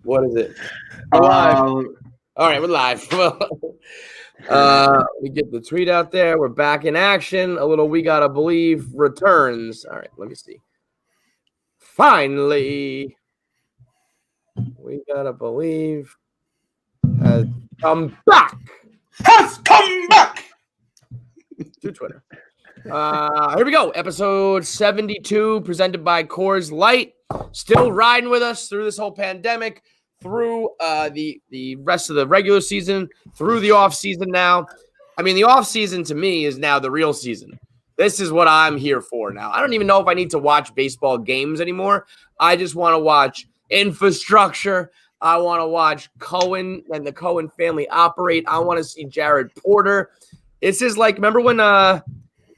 What is it? We're live. All right, we're live. We get the tweet out there. We're back in action. A little We Gotta Believe returns. All right, let me see. Finally, We Gotta Believe has come back. To Twitter. Here we go. Episode 72, presented by Coors Light. Still riding with us through this whole pandemic, through the rest of the regular season, through the off season now. I mean, the off season to me is now the real season. This is what I'm here for now. I don't even know if I need to watch baseball games anymore. I just want to watch infrastructure. I want to watch Cohen and the Cohen family operate. I want to see Jared Porter. This is like, remember when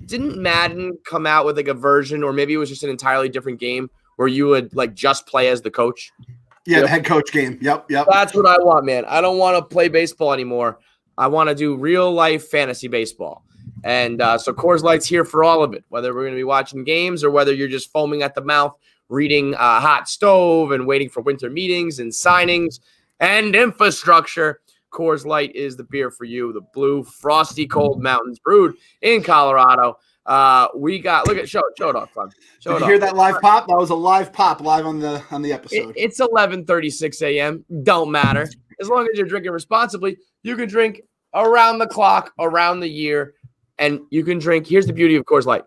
didn't Madden come out with like a version, or maybe it was just an entirely different game where you would like just play as the coach? Yeah, the head coach game. Yep. That's what I want, man. I don't want to play baseball anymore. I want to do real life fantasy baseball. And so Coors Light's here for all of it, whether we're going to be watching games or whether you're just foaming at the mouth, reading Hot Stove and waiting for winter meetings and signings and infrastructure. Coors Light is the beer for you. The blue, frosty, cold mountains brewed in Colorado. We got, look at, show it off, Clem. Did you hear that live pop? That was a live pop live on the episode. It's 11:36 a.m. Don't matter. As long as you're drinking responsibly, you can drink around the clock, around the year, and you can drink. Here's the beauty of Coors Light.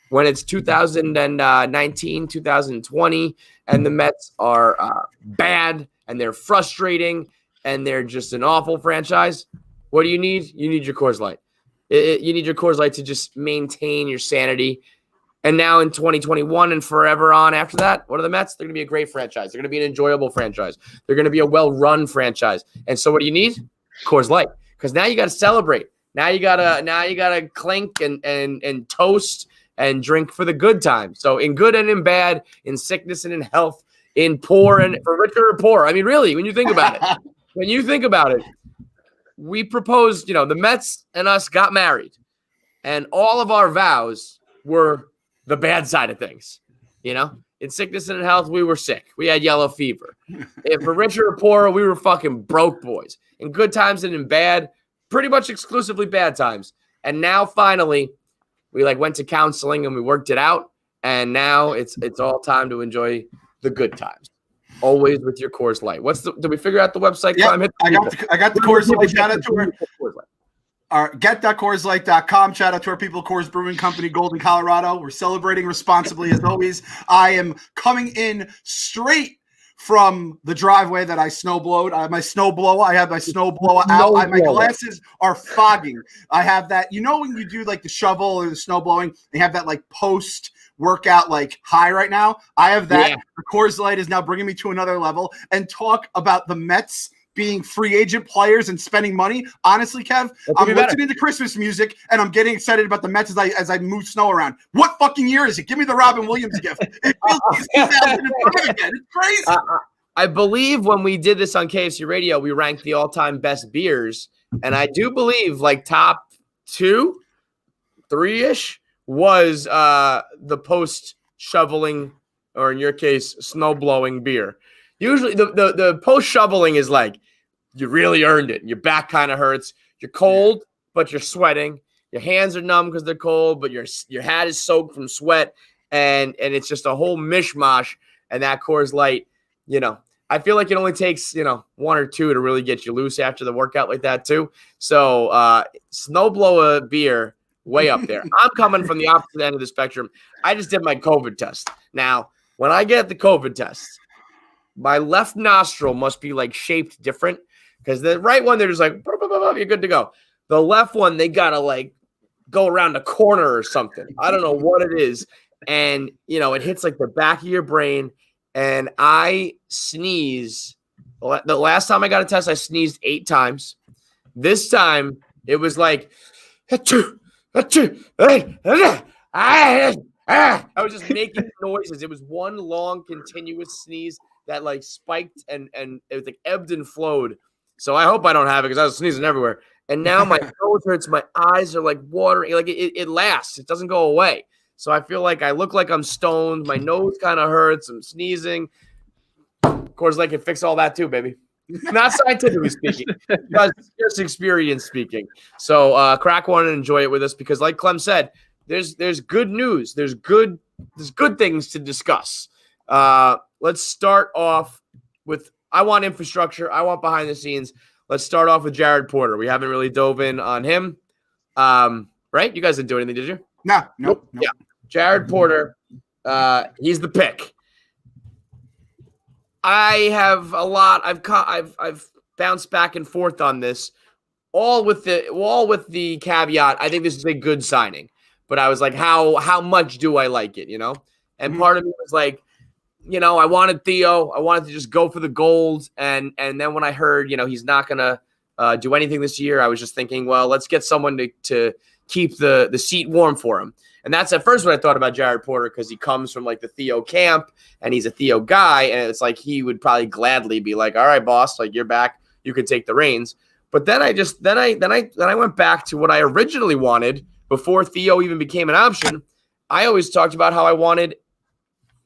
When it's 2019, 2020, and the Mets are bad and they're frustrating and they're just an awful franchise, what do you need? You need your Coors Light. You need your Coors Light to just maintain your sanity. And now in 2021 and forever on after that, what are the Mets? They're going to be a great franchise. They're going to be an enjoyable franchise. They're going to be a well-run franchise. And so what do you need? Coors Light. Because now you got to celebrate. Now you gotta clink and toast and drink for the good time. So in good and in bad, in sickness and in health, in poor and for richer or poor. I mean, really, when you think about it, we proposed, the Mets and us got married, and all of our vows were the bad side of things. In sickness and in health, we were sick. We had yellow fever. If for richer or poorer, we were fucking broke boys. In good times and in bad, pretty much exclusively bad times. And now finally, we went to counseling and we worked it out. And now it's all time to enjoy the good times. Always with your Coors Light. Did we figure out the website? Yeah, I got the Coors Light. Shout out to her. Get.CoorsLight.com. Shout out to our people, Coors Brewing Company, Golden, Colorado. We're celebrating responsibly as always. I am coming in straight from the driveway that I snowblowed. I have my snowblower out. My glasses are fogging. I have that. When you do the shovel or the snow blowing, they have that post workout high right now. I have that. Yeah. The Coors Light is now bringing me to another level. And talk about the Mets being free agent players and spending money. Honestly, Kev, I'm listening to Christmas music and I'm getting excited about the Mets as I move snow around. What fucking year is it? Give me the Robin Williams gift. It feels like 2005 again. It's crazy. I believe when we did this on KFC Radio, we ranked the all-time best beers, and I do believe top 2, 3-ish was the post-shoveling, or in your case, snow-blowing beer. Usually the post-shoveling is you really earned it. Your back kind of hurts. You're cold, but you're sweating. Your hands are numb because they're cold, but your hat is soaked from sweat, and it's just a whole mishmash. And that Coors Light, I feel like it only takes, 1 or 2 to really get you loose after the workout like that too. So snowblower beer, way up there. I'm coming from the opposite end of the spectrum. I just did my COVID test. Now, when I get the COVID test, my left nostril must be shaped different, because the right one, they're just you're good to go. The left one, they gotta go around the corner or something. I don't know what it is. And, it hits the back of your brain. And I sneeze. The last time I got a test, I sneezed 8 times. This time, it was achoo, achoo, I was just making noises. It was one long, continuous sneeze that spiked and it was ebbed and flowed. So I hope I don't have it, because I was sneezing everywhere. And now my nose hurts. My eyes are watering. It lasts. It doesn't go away. So I feel I look like I'm stoned. My nose kind of hurts. I'm sneezing. Coors Light can fix all that too, baby. Not scientifically speaking, just experience speaking. So crack one and enjoy it with us because, like Clem said, there's good news. There's good things to discuss. Let's start off with I want infrastructure. I want behind the scenes. Let's start off with Jared Porter. We haven't really dove in on him. Right? You guys didn't do anything, did you? No. Yeah. Jared Porter, he's the pick. I have a lot. I've bounced back and forth on this, all with the caveat. I think this is a good signing, but I was like, how much do I like it? And part of me was like, I wanted Theo. I wanted to just go for the gold, and then when I heard, he's not gonna do anything this year, I was just thinking, well, let's get someone to keep the seat warm for him. And that's at first what I thought about Jared Porter because he comes from like the Theo camp and he's a Theo guy. And it's like he would probably gladly be like, all right, boss, like you're back. You can take the reins. But then I went back to what I originally wanted before Theo even became an option. I always talked about how I wanted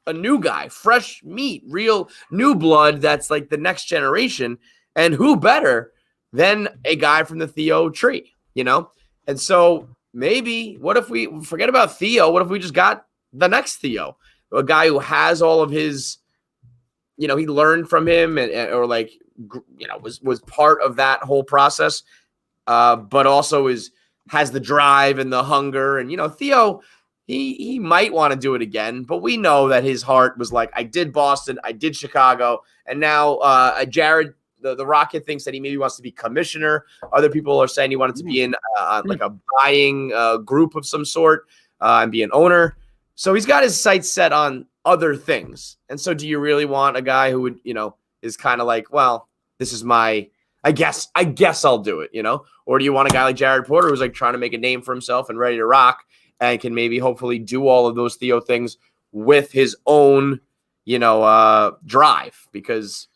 a new guy, fresh meat, real new blood that's like the next generation. And who better than a guy from the Theo tree, And so maybe what if we forget about Theo? What if we just got the next Theo, a guy who has all of his, he learned from him or was part of that whole process, but also has the drive and the hunger. And, Theo, he might want to do it again, but we know that his heart was like, I did Boston, I did Chicago, and now Jared, the Rocket thinks that he maybe wants to be commissioner. Other people are saying he wanted to be in like a buying group of some sort and be an owner. So he's got his sights set on other things. And so do you really want a guy who would, is kind of like, well, this is I guess I'll do it, Or do you want a guy like Jared Porter who's like trying to make a name for himself and ready to rock and can maybe hopefully do all of those Theo things with his own, drive? Because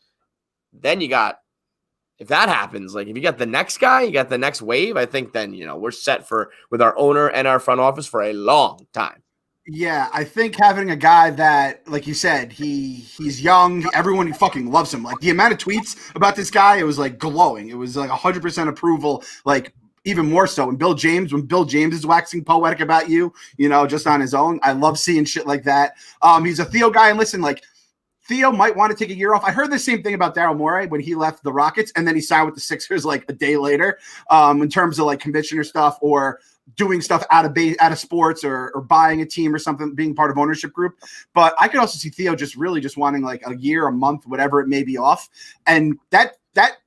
then if that happens, like if you got the next guy, you got the next wave, I think then, we're set with our owner and our front office for a long time. Yeah, I think having a guy that, like you said, he's young, everyone fucking loves him. Like the amount of tweets about this guy, it was like glowing. It was like 100% approval, like even more so. When Bill James is waxing poetic about you, just on his own, I love seeing shit like that. He's a Theo guy, and listen, like, Theo might want to take a year off. I heard the same thing about Daryl Morey when he left the Rockets and then he signed with the Sixers like a day later in terms of like commissioner stuff or doing stuff out of sports or buying a team or something, being part of ownership group. But I could also see Theo just really just wanting like a year, a month, whatever it may be off. And that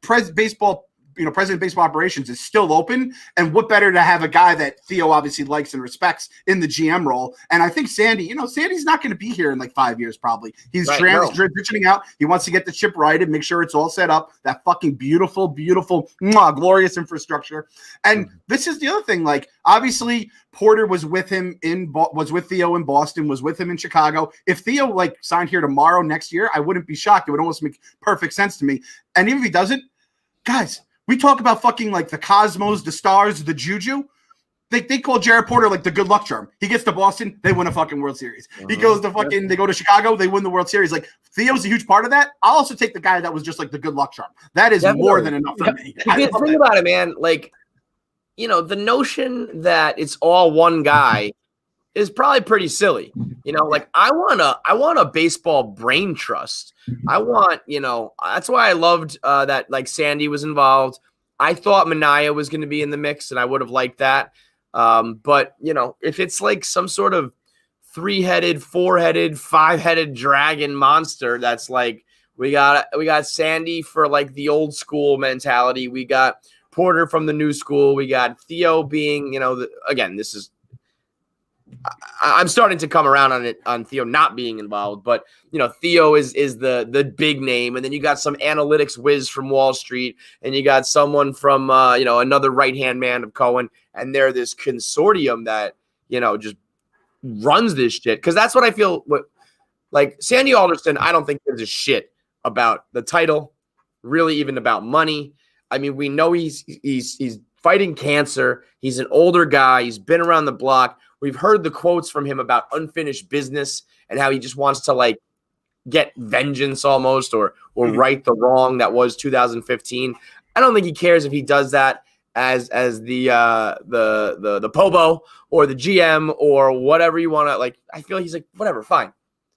president of baseball operations is still open. And what better to have a guy that Theo obviously likes and respects in the GM role. And I think Sandy, Sandy's not going to be here in like 5 years, probably. He's transitioning out. He wants to get the ship righted, make sure it's all set up. That fucking beautiful, beautiful, glorious infrastructure. And this is the other thing. Like, obviously Porter was with him was with Theo in Boston, was with him in Chicago. If Theo like signed here tomorrow, next year, I wouldn't be shocked. It would almost make perfect sense to me. And even if he doesn't, guys, we talk about fucking like the Cosmos, the Stars, the Juju. They call Jared Porter like the good luck charm. He gets to Boston, they win a fucking World Series. He goes to they go to Chicago, they win the World Series. Like Theo's a huge part of that. I'll also take the guy that was just like the good luck charm. That is more than enough for me. Think about it, man. Like, the notion that it's all one guy is probably pretty silly. Like I want a baseball brain trust. I want, that's why I loved that like Sandy was involved. I thought Minaya was going to be in the mix and I would have liked that. But if it's like some sort of 3-headed, 4-headed, 5-headed dragon monster, that's like, we got Sandy for like the old school mentality. We got Porter from the new school. We got Theo being, again, this is, I'm starting to come around on Theo not being involved, but Theo is the big name, and then you got some analytics whiz from Wall Street, and you got someone from another right hand man of Cohen, and they're this consortium that just runs this shit. Because that's what I feel. Like Sandy Alderson, I don't think gives a shit about the title, really even about money. I mean, we know he's fighting cancer. He's an older guy. He's been around the block. We've heard the quotes from him about unfinished business and how he just wants to like get vengeance almost or right the wrong that was 2015. I don't think he cares if he does that as the Pobo or the GM or whatever you want to like. I feel he's like, whatever, fine.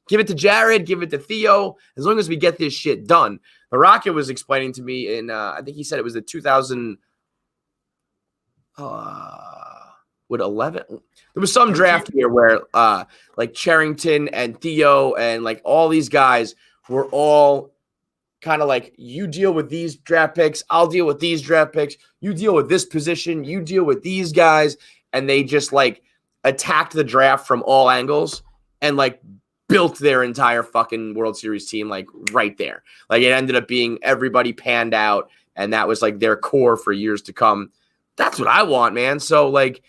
Give it to Jared, give it to Theo, as long as we get this shit done. The Rocket was explaining to me in I think he said it was the 2000 with 11. There was some draft year where like Charrington and Theo and like all these guys were all kind of like, you deal with these draft picks, I'll deal with these draft picks, you deal with this position, you deal with these guys, and they just like attacked the draft from all angles and like built their entire fucking World Series team like right there. Like it ended up being everybody panned out, and that was like their core for years to come. That's what I want, man. So like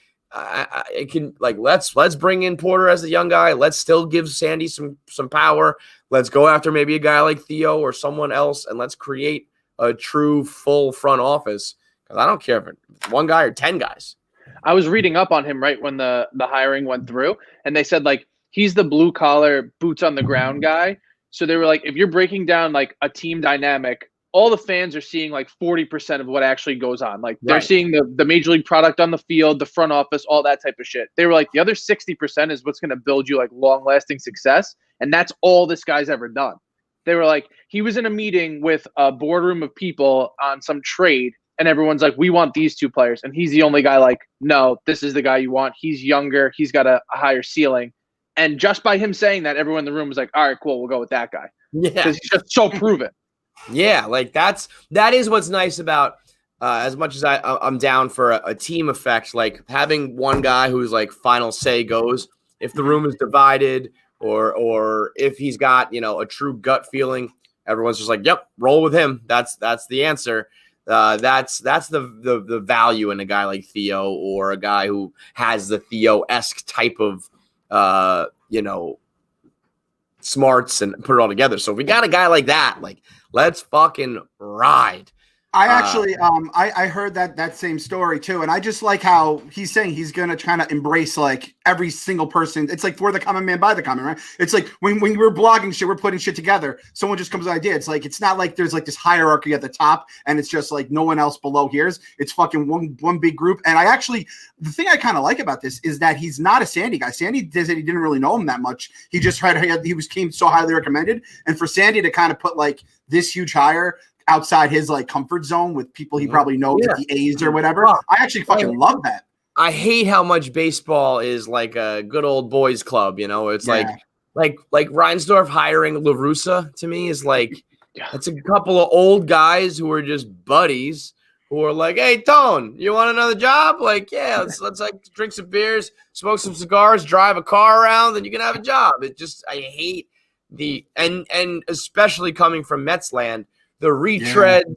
it can like let's bring in Porter as the young guy. Let's still give Sandy some power. Let's go after maybe a guy like Theo or someone else, and let's create a true full front office. Because I don't care if it's one guy or 10 guys. I was reading up on him right when the hiring went through, and they said like he's the blue collar, boots on the ground guy. So they were like, if you're breaking down like a team dynamic, all the fans are seeing like 40% of what actually goes on. Like they're seeing the major league product on the field, the front office, all that type of shit. They were like, the other 60% is what's going to build you like long lasting success. And that's all this guy's ever done. They were like, he was in a meeting with a boardroom of people on some trade, and everyone's like, we want these two players. And he's the only guy like, no, this is the guy you want. He's younger. He's got a higher ceiling. And just by him saying that, everyone in the room was like, all right, cool, we'll go with that guy. Yeah. Because he's just so proven. Yeah, like that is what's nice about as much as I'm down for a team effect, like having one guy who's like final say goes. If the room is divided or if he's got, you know, a true gut feeling, everyone's just like, yep, roll with him. That's the answer. That's the value in a guy like Theo or a guy who has the Theo-esque type of you know, smarts and put it all together. So if we got a guy like that, like let's fucking ride. I actually, I heard that same story too, and I just like how he's saying he's gonna kind of embrace like every single person. It's like for the common man, by the common, right? It's like when we're blogging shit, we're putting shit together. Someone just comes with an idea. It's like it's not like there's like this hierarchy at the top, and it's just like no one else below here's. It's fucking one big group. And I actually, the thing I kind of like about this is that he's not a Sandy guy. Sandy said he didn't really know him that much. He just came so highly recommended, and for Sandy to kind of put like this huge hire outside his like comfort zone with people he probably knows at the A's or whatever. I actually fucking love that. I hate how much baseball is like a good old boys club, you know. It's like Reinsdorf hiring La Russa to me is like it's a couple of old guys who are just buddies who are like, hey Tone, you want another job? Like, yeah, let's like drink some beers, smoke some cigars, drive a car around, and you can have a job. It just I hate the and especially coming from Mets land. The retreads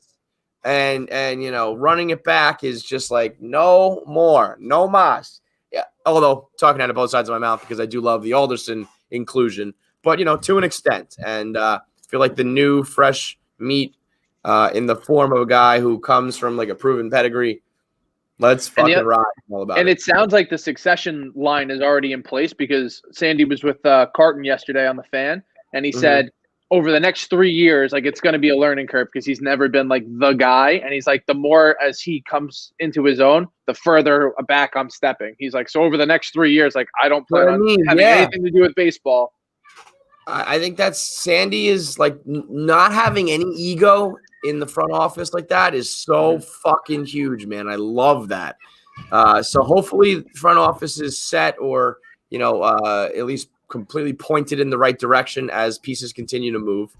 and you know running it back is just like no more, no mas. Yeah, although talking out of both sides of my mouth because I do love the Alderson inclusion, but you know to an extent, and I feel like the new fresh meat in the form of a guy who comes from like a proven pedigree. Let's fucking ride all about it. And it sounds like the succession line is already in place because Sandy was with Carton yesterday on the Fan, and he said, over the next 3 years, like it's going to be a learning curve because he's never been like the guy. And he's like, the more as he comes into his own, the further back I'm stepping. He's like, so over the next 3 years, like I don't plan on having anything to do with baseball. I think that's Sandy is like not having any ego in the front office like that is so fucking huge, man. I love that. So hopefully front office is set or, you know, at least completely pointed in the right direction as pieces continue to move.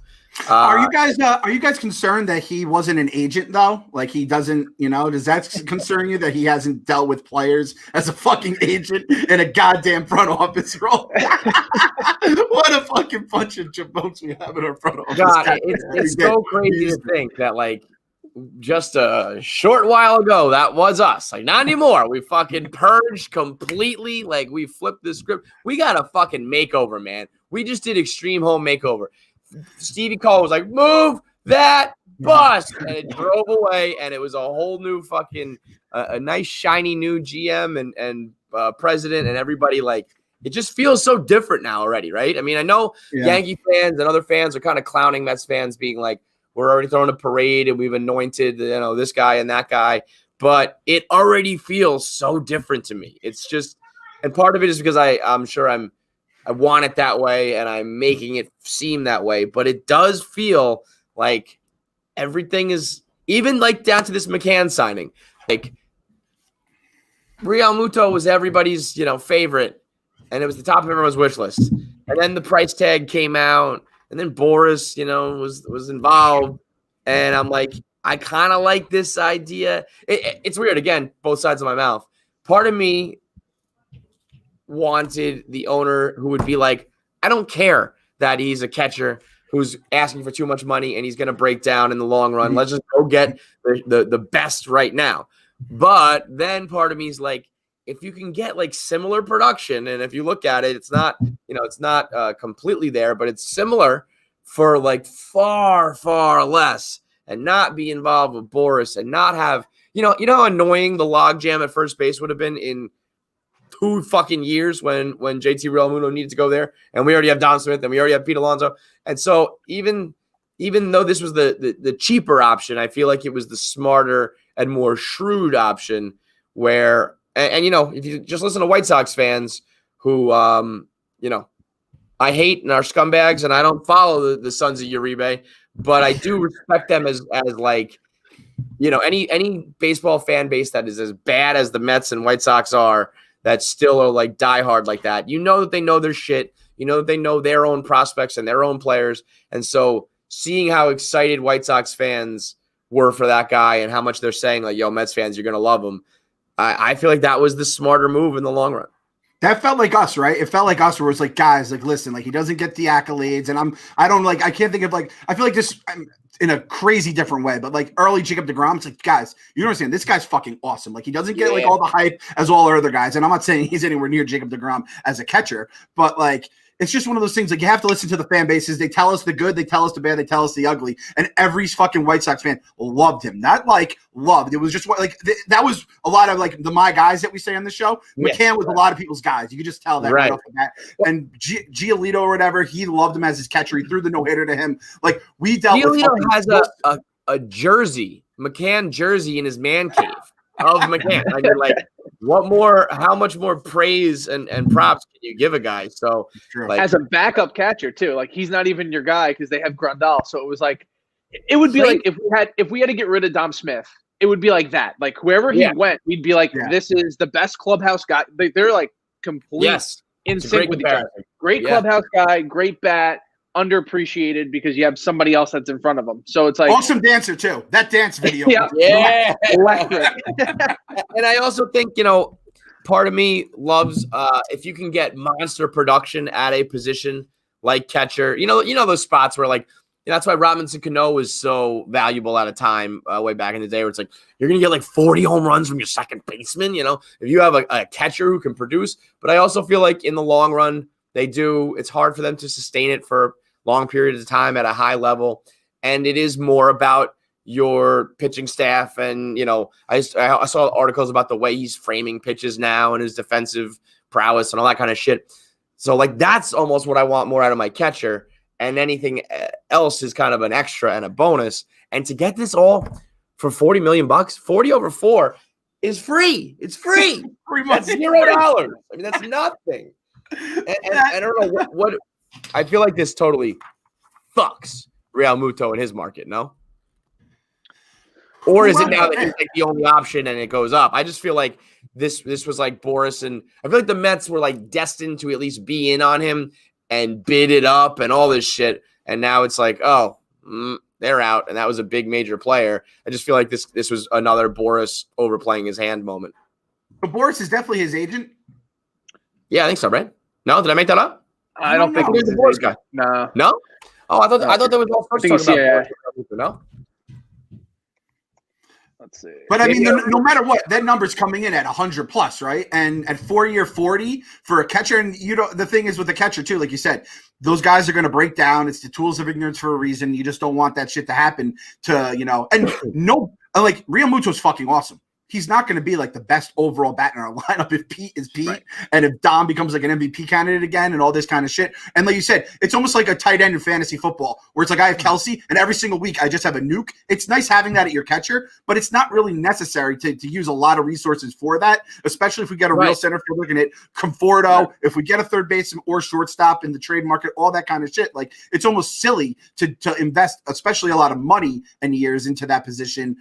Are you guys concerned that he wasn't an agent though? Like he doesn't, you know, does that concern you that he hasn't dealt with players as a fucking agent in a goddamn front office role? What a fucking bunch of jabos we have in our front office. God, it's so crazy to think that like just a short while ago, that was us. Like, not anymore. We fucking purged completely. Like, we flipped the script. We got a fucking makeover, man. We just did Extreme Home Makeover. Stevie Cole was like, move that bus. And it drove away, and it was a whole new fucking, a nice, shiny new GM and president, and everybody, like, it just feels so different now already, right? I mean, I know Yankee fans and other fans are kind of clowning Mets fans, being like, we're already throwing a parade and we've anointed, this guy and that guy. But it already feels so different to me. It's just, and part of it is because I'm sure I want it that way and I'm making it seem that way. But it does feel like everything is, even like down to this McCann signing. Like, Real Muto was everybody's, favorite, and it was the top of everyone's wish list. And then the price tag came out, and then Boris, was involved. And I'm like, I kind of like this idea. It's weird. Again, both sides of my mouth. Part of me wanted the owner who would be like, I don't care that he's a catcher who's asking for too much money and he's going to break down in the long run. Let's just go get the best right now. But then part of me is like, if you can get like similar production, and if you look at it, it's not, it's not completely there, but it's similar for like far, far less, and not be involved with Boris and not have, how annoying the logjam at first base would have been in 2 fucking years when JT Realmuto needed to go there, and we already have Don Smith and we already have Pete Alonso. And so even though this was the cheaper option, I feel like it was the smarter and more shrewd option where, and if you just listen to White Sox fans who, I hate and are scumbags, and I don't follow the Sons of Uribe, but I do respect them as like, any baseball fan base that is as bad as the Mets and White Sox are, that still are like diehard like that. That they know their shit. That they know their own prospects and their own players. And so seeing how excited White Sox fans were for that guy and how much they're saying like, yo, Mets fans, you're going to love him. I feel like that was the smarter move in the long run. That felt like us, right? It felt like us, where it's like, guys, like, listen, like, he doesn't get the accolades, and I can't think of, like, I feel like this in a crazy different way, but like early Jacob deGrom, it's like, guys, you don't understand, this guy's fucking awesome. Like, he doesn't get like all the hype as all our other guys, and I'm not saying he's anywhere near Jacob deGrom as a catcher, but like, it's just one of those things. Like, you have to listen to the fan bases. They tell us the good, they tell us the bad, they tell us the ugly. And every fucking White Sox fan loved him. Not like loved. It was just that was a lot of like my guys that we say on the show. Yeah. McCann was a lot of people's guys. You could just tell that right off the bat. And Giolito or whatever, he loved him as his catcher. He threw the no-hitter to him. Like, we dealt with. Giolito has a jersey, McCann jersey in his man cave of McCann. And you're like, how much more praise and props can you give a guy? So like, as a backup catcher too, like, he's not even your guy because they have Grandal. So it was like, it would be like if we had to get rid of Dom Smith, it would be like that. Like, wherever he went, we'd be like, this is the best clubhouse guy. They're like complete in sync with each other. Great clubhouse guy, great bat. Underappreciated because you have somebody else that's in front of them. So it's like awesome dancer too. That dance video. yeah. And I also think, part of me loves if you can get monster production at a position like catcher. Those spots where like, that's why Robinson Cano was so valuable at a time way back in the day, where it's like you're gonna get like 40 home runs from your second baseman. If you have a catcher who can produce. But I also feel like in the long run, it's hard for them to sustain it for long periods of time at a high level. And it is more about your pitching staff. And, I saw articles about the way he's framing pitches now and his defensive prowess and all that kind of shit. So like, that's almost what I want more out of my catcher, and anything else is kind of an extra and a bonus. And to get this all for $40 million, 40 over 4 is free. It's free. That's $0. I mean, that's nothing. And I don't know what I feel like this totally fucks Real Muto in his market, no? Or is it now that he's like the only option and it goes up? I just feel like this was like Boris, and I feel like the Mets were like destined to at least be in on him and bid it up and all this shit. And now it's like, they're out, and that was a big major player. I just feel like this was another Boris overplaying his hand moment. But Boris is definitely his agent. Yeah, I think so, right? No, did I make that up? I don't think he's the Boris guy. No. Oh, I thought that was all first talking about Boris. No. Let's see. But I mean, no matter what, that number's coming in at 100 plus, right? And at 4-year 40 for a catcher, and the thing is with the catcher too, like you said, those guys are going to break down. It's the tools of ignorance for a reason. You just don't want that shit to happen to, and like Real Muto's fucking awesome. he's not going to be like the best overall bat in our lineup if Pete is Pete Right. and if Dom becomes like an MVP candidate again and all this kind of shit. And like you said, it's almost like a tight end in fantasy football where it's like I have Kelsey and every single week I just have a nuke. It's nice having that at your catcher, but it's not really necessary to use a lot of resources for that, especially if we get a real center fielder looking at Conforto, if we get a third baseman or shortstop in the trade market, all that kind of shit. Like it's almost silly to invest, especially a lot of money and years into that position,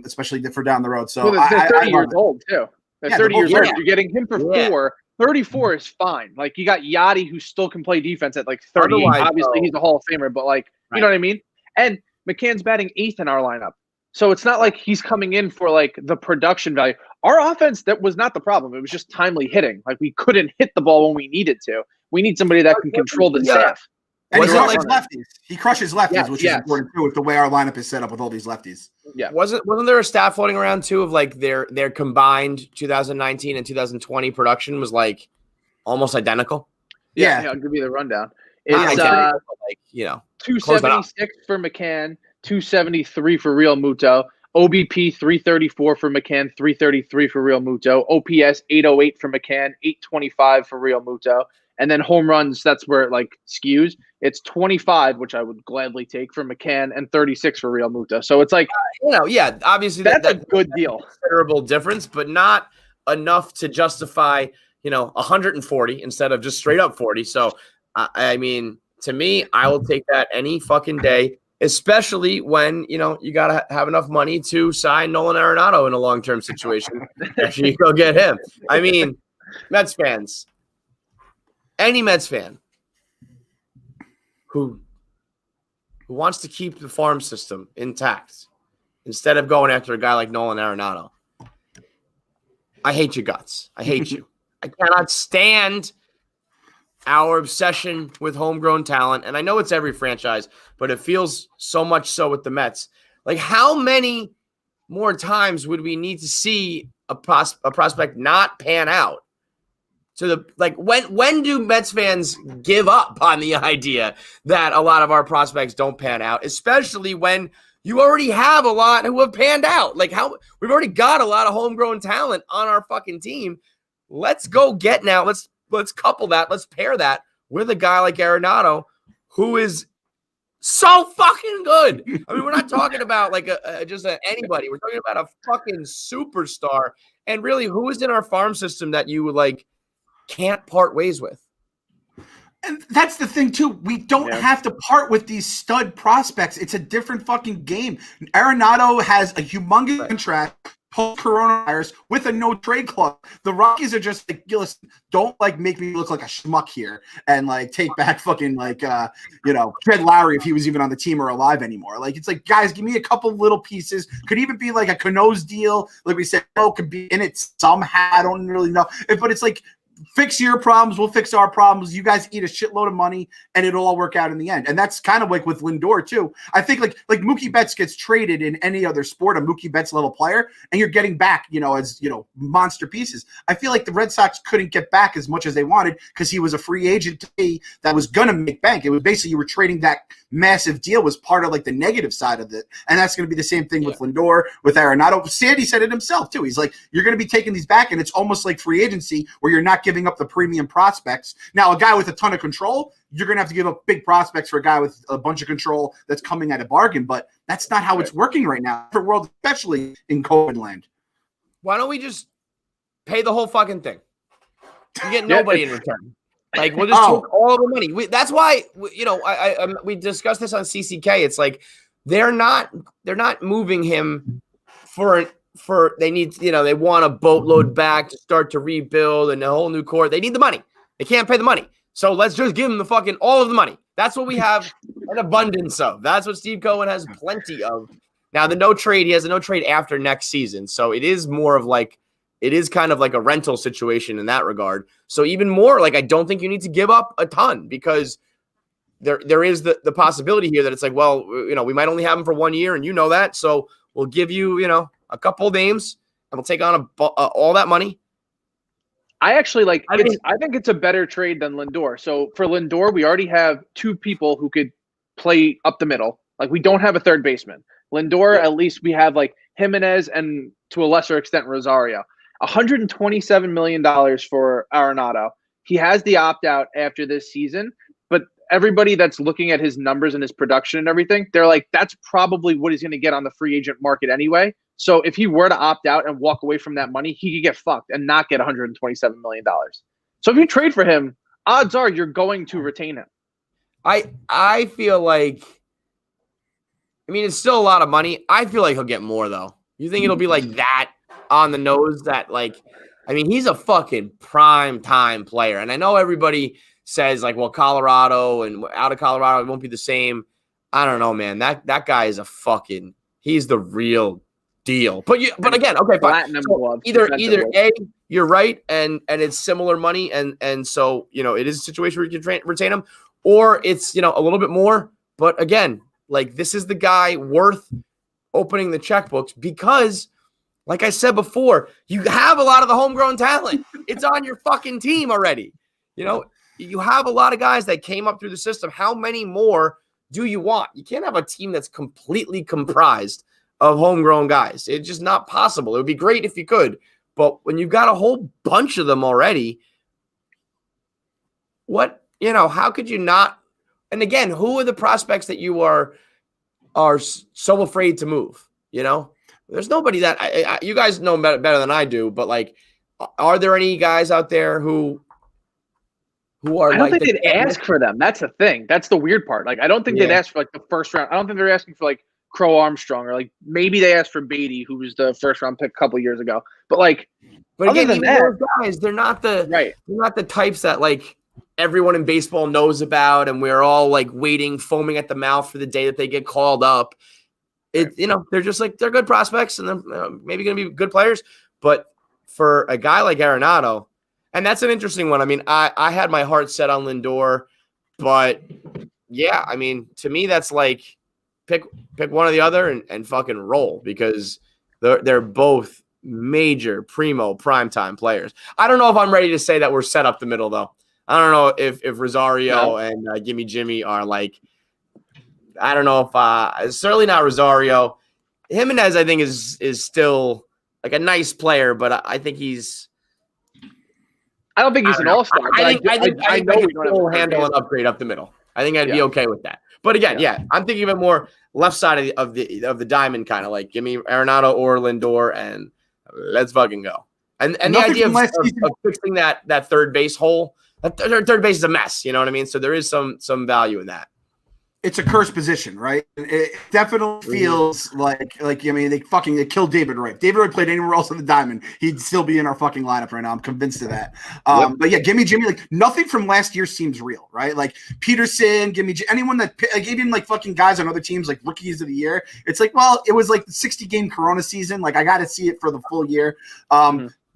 especially for down the road. So they're 30 years old too. They're 30 years old. Yeah. You're getting him for 4. 34 is fine. Like you got Yachty who still can play defense at like 38. Otherwise, Obviously, he's a Hall of Famer, but like you know what I mean. And McCann's batting 8th in our lineup, so it's not like he's coming in for like the production value. Our offense, that was not the problem. It was just timely hitting. Like we couldn't hit the ball when we needed to. We need somebody that can control the staff. And he Wasn't crushes lefties. He crushes lefties, which is yes. important too with the way our lineup is set up with all these lefties. Yeah. Wasn't there a stat floating around too of like their combined 2019 and 2020 production was like almost identical? Yeah. I'll give you the rundown. Not It's identical, but like, you know, 276 for McCann, 273 for Real Muto, OBP 334 for McCann, 333 for Real Muto, OPS 808 for McCann, 825 for Real Muto, and then home runs, that's where it like skews. It's 25, which I would gladly take for McCann, and 36 for Real Muto. So it's like, obviously that's a good deal. Considerable difference, but not enough to justify, 140 instead of just straight up 40. So, I mean, to me, I will take that any fucking day, especially when, you got to have enough money to sign Nolan Arenado in a long-term situation. If you go get him. I mean, Mets fans, any Mets fan who wants to keep the farm system intact instead of going after a guy like Nolan Arenado, I hate your guts. I hate you. I cannot stand our obsession with homegrown talent. And I know it's every franchise, but it feels so much so with the Mets. Like, how many more times would we need to see a prospect not pan out? When do Mets fans give up on the idea that a lot of our prospects don't pan out, especially when you already have a lot who have panned out? Like, how we've already got a lot of homegrown talent on our fucking team. Let's go get now. Let's couple that. Let's pair that with a guy like Arenado, who is so fucking good. I mean, we're not talking about like anybody. We're talking about a fucking superstar. And really, who is in our farm system that you like can't part ways with? And that's the thing too. We don't have to part with these stud prospects. It's a different fucking game. Arenado has a humongous contract post-coronavirus with a no trade clause. The Rockies are just like, listen, don't like make me look like a schmuck here and like take back fucking like Fred Lowry if he was even on the team or alive anymore. Like it's like, guys, give me a couple little pieces. Could even be like a Cano's deal. Like we said, could be in it somehow. I don't really know. But it's like, fix your problems, we'll fix our problems. You guys eat a shitload of money, and it'll all work out in the end. And that's kind of like with Lindor too. I think like Mookie Betts gets traded in any other sport, a Mookie Betts level player, and you're getting back, as monster pieces. I feel like the Red Sox couldn't get back as much as they wanted because he was a free agent that was gonna make bank. It was basically you were trading that massive deal was part of like the negative side of it, and that's going to be the same thing with Lindor, with Arenado. Sandy said it himself too. He's like, you're going to be taking these back, and it's almost like free agency where you're not giving up the premium prospects. Now, a guy with a ton of control, you're going to have to give up big prospects for a guy with a bunch of control that's coming at a bargain, but that's not how it's working right now for world, especially in COVID land. Why don't we just pay the whole fucking thing? You get nobody in return. Like, we'll just take all the money. That's why, we discussed this on CCK. It's like they're not moving him for they need, they want a boatload back to start to rebuild and a whole new core. They need the money. They can't pay the money. So let's just give them the fucking all of the money. That's what we have an abundance of. That's what Steve Cohen has plenty of. Now, the no trade, he has a no trade after next season. So it is more of like, it is kind of like a rental situation in that regard. So even more, like, I don't think you need to give up a ton because there is the possibility here that it's like, well, we might only have him for 1 year and that. So we'll give you, a couple of names and we'll take on all that money. I actually I think it's a better trade than Lindor. So for Lindor, we already have 2 people who could play up the middle. Like we don't have a third baseman. Lindor, at least we have like Jimenez and to a lesser extent Rosario. $127 million for Arenado. He has the opt-out after this season, but everybody that's looking at his numbers and his production and everything, they're like, that's probably what he's going to get on the free agent market anyway. So if he were to opt out and walk away from that money, he could get fucked and not get $127 million. So if you trade for him, odds are you're going to retain him. I feel like, I mean, it's still a lot of money. I feel like he'll get more, though. You think it'll be like that on the nose that, like, I mean, he's a fucking prime time player. And I know everybody says, like, well, Colorado and out of Colorado, it won't be the same. I don't know, man. That guy is he's the real deal. But again, okay, fine. So either A, you're right, and it's similar money, and so, you know, it is a situation where you can retain him, or it's, you know, a little bit more. But again, like, this is the guy worth opening the checkbooks because, like I said before, you have a lot of the homegrown talent. It's on your fucking team already. You know, you have a lot of guys that came up through the system. How many more do you want? You can't have a team that's completely comprised of homegrown guys. It's just not possible. It would be great if you could, but when you've got a whole bunch of them already, how could you not? And again, who are the prospects that you are so afraid to move? You know, there's nobody that you guys know better than I do, but like, are there any guys out there who are? I don't think they'd ask for them. That's the thing. That's the weird part. Like, I don't think they'd ask for like the first round. I don't think they're asking for like Crow Armstrong, or like maybe they asked for Beatty, who was the first round pick a couple years ago. But like, but again, even those guys, they're not the types that like everyone in baseball knows about, and we're all like waiting, foaming at the mouth for the day that they get called up. They're just like, they're good prospects, and they're maybe going to be good players. But for a guy like Arenado, and that's an interesting one. I mean, I had my heart set on Lindor, but yeah, I mean, to me, that's like pick one or the other and fucking roll, because they're both major primo primetime players. I don't know if I'm ready to say that we're set up the middle, though. I don't know if Rosario and Gimme Jimmy are like, I don't know if certainly not Rosario. Jimenez, I think, is still like a nice player, but I think I don't think he's an all-star. I think I know we can handle an upgrade up the middle. I think I'd be okay with that. But again, I'm thinking of it more left side of the diamond, kind of like, give me Arenado or Lindor and let's fucking go. And the idea of fixing that third base hole. Third base is a mess, you know what I mean? So there is some value in that. It's a cursed position, right? It definitely feels like I mean, they killed David Wright. David Wright played anywhere else on the diamond, he'd still be in our fucking lineup right now. I'm convinced of that. But yeah, Gimme Jimmy, like nothing from last year seems real, right? Like Peterson, anyone that like even like fucking guys on other teams like rookies of the year. It's like, well, it was like the 60-game Corona season. Like I got to see it for the full year.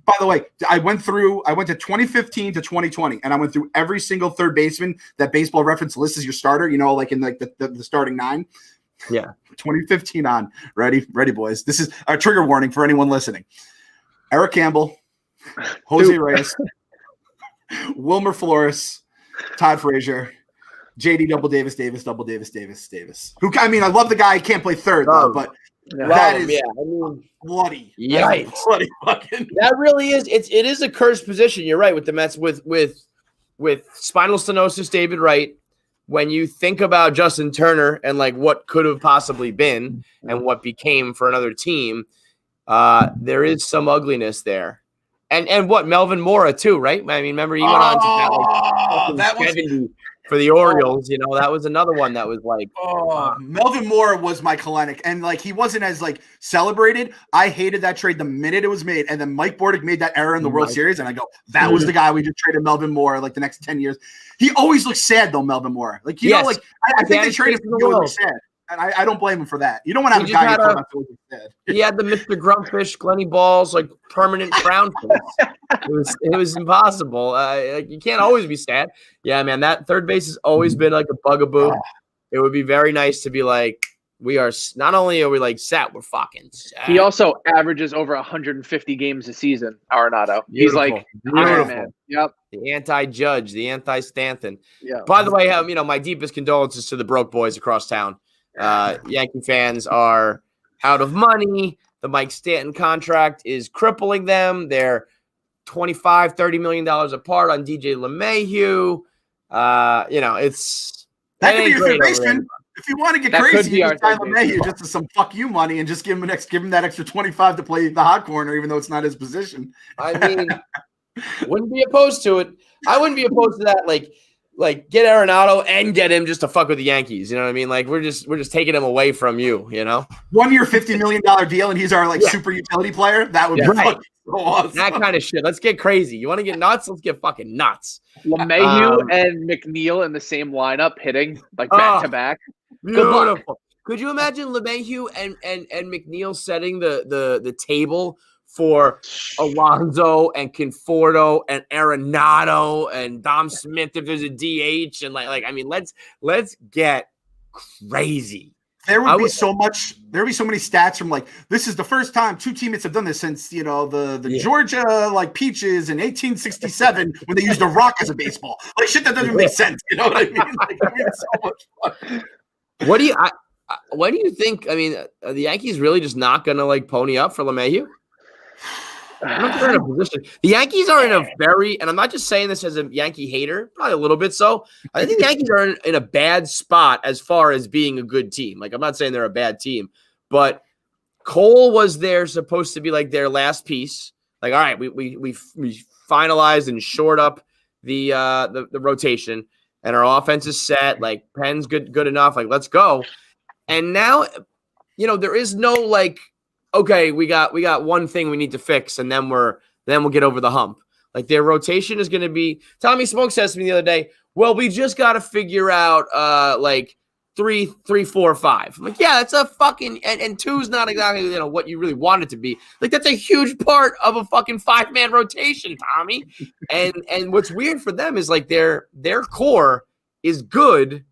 By the way, I went to 2015 to 2020, and I went through every single third baseman that Baseball Reference lists as your starter, you know, like in like the starting nine. Yeah. 2015 on. Ready, boys. This is a trigger warning for anyone listening. Eric Campbell, Jose Reyes, Wilmer Flores, Todd Frazier, JD Double Davis, Double Davis. Who, I mean, I love the guy. He can't play third, though, but that is bloody. Yikes. Bloody fucking. That really is. It is a cursed position. You're right with the Mets with spinal stenosis, David Wright. When you think about Justin Turner and like what could have possibly been and what became for another team, there is some ugliness there. And what, Melvin Mora too, right? I mean, remember he went on to that 70 for the Orioles. You know, that was another one that was like, Melvin Mora was my Kalenic, and like he wasn't as like celebrated. I hated that trade the minute it was made, and then Mike Bordick made that error in the World Series, and I go, that was the guy we just traded Melvin Mora like the next 10 years. He always looks sad though, Melvin Mora. Like you know, like I think they traded him to look sad. And I don't blame him for that. You don't want to have a guy who feels sad. He had the Mr. Grumpfish, Glenny Balls, like permanent frown face. It was impossible. Like you can't always be sad. Yeah, man, that third base has always been like a bugaboo. It would be very nice to be like, we are not only are we like set, we're fucking set. He also averages over 150 games a season, Arenado. He's like Iron Man. Yep. The anti-Judge, the anti-Stanton. Yeah. By the way, my deepest condolences to the broke boys across town. Yankee fans are out of money. The Mike Stanton contract is crippling them. They're $25-30 million apart on DJ LeMahieu. That could be your third baseman. If you want to get crazy, you sign LeMahieu just to some fuck you money and just give him that extra 25 to play the hot corner, even though it's not his position. I mean, wouldn't be opposed to it. I wouldn't be opposed to that. Like get Arenado and get him just to fuck with the Yankees. You know what I mean? Like we're just taking him away from you. 1 year, $50 million deal, and he's our super utility player. That would be fucking so awesome. That kind of shit. Let's get crazy. You want to get nuts? Let's get fucking nuts. LeMahieu and McNeil in the same lineup, hitting like back to back. Beautiful. Could you imagine LeMahieu and McNeil setting the table for Alonso and Conforto and Arenado and Dom Smith if there's a DH and let's get crazy. There would be so many stats from this is the first time two teammates have done this since the Georgia Peaches in 1867 when they used a rock as a baseball. Shit that doesn't make sense. You know what I mean? It's so much fun. What do you think? I mean, are the Yankees really just not gonna pony up for LeMahieu? I don't think they're in a position. The Yankees are in a and I'm not just saying this as a Yankee hater, probably a little bit so. I think the Yankees are in a bad spot as far as being a good team. I'm not saying they're a bad team, but Cole was supposed to be their last piece. All right, we finalized and shored up the rotation, and our offense is set. Penn's good enough. Let's go. And now, there is no okay, we got one thing we need to fix, and then we'll get over the hump. Their rotation is going to be. Tommy Smoke says to me the other day, "Well, we just got to figure out 3, 4, 5." I'm yeah, that's a fucking and two's not exactly what you really want it to be. That's a huge part of a fucking 5-man rotation, Tommy. And what's weird for them is their core is good.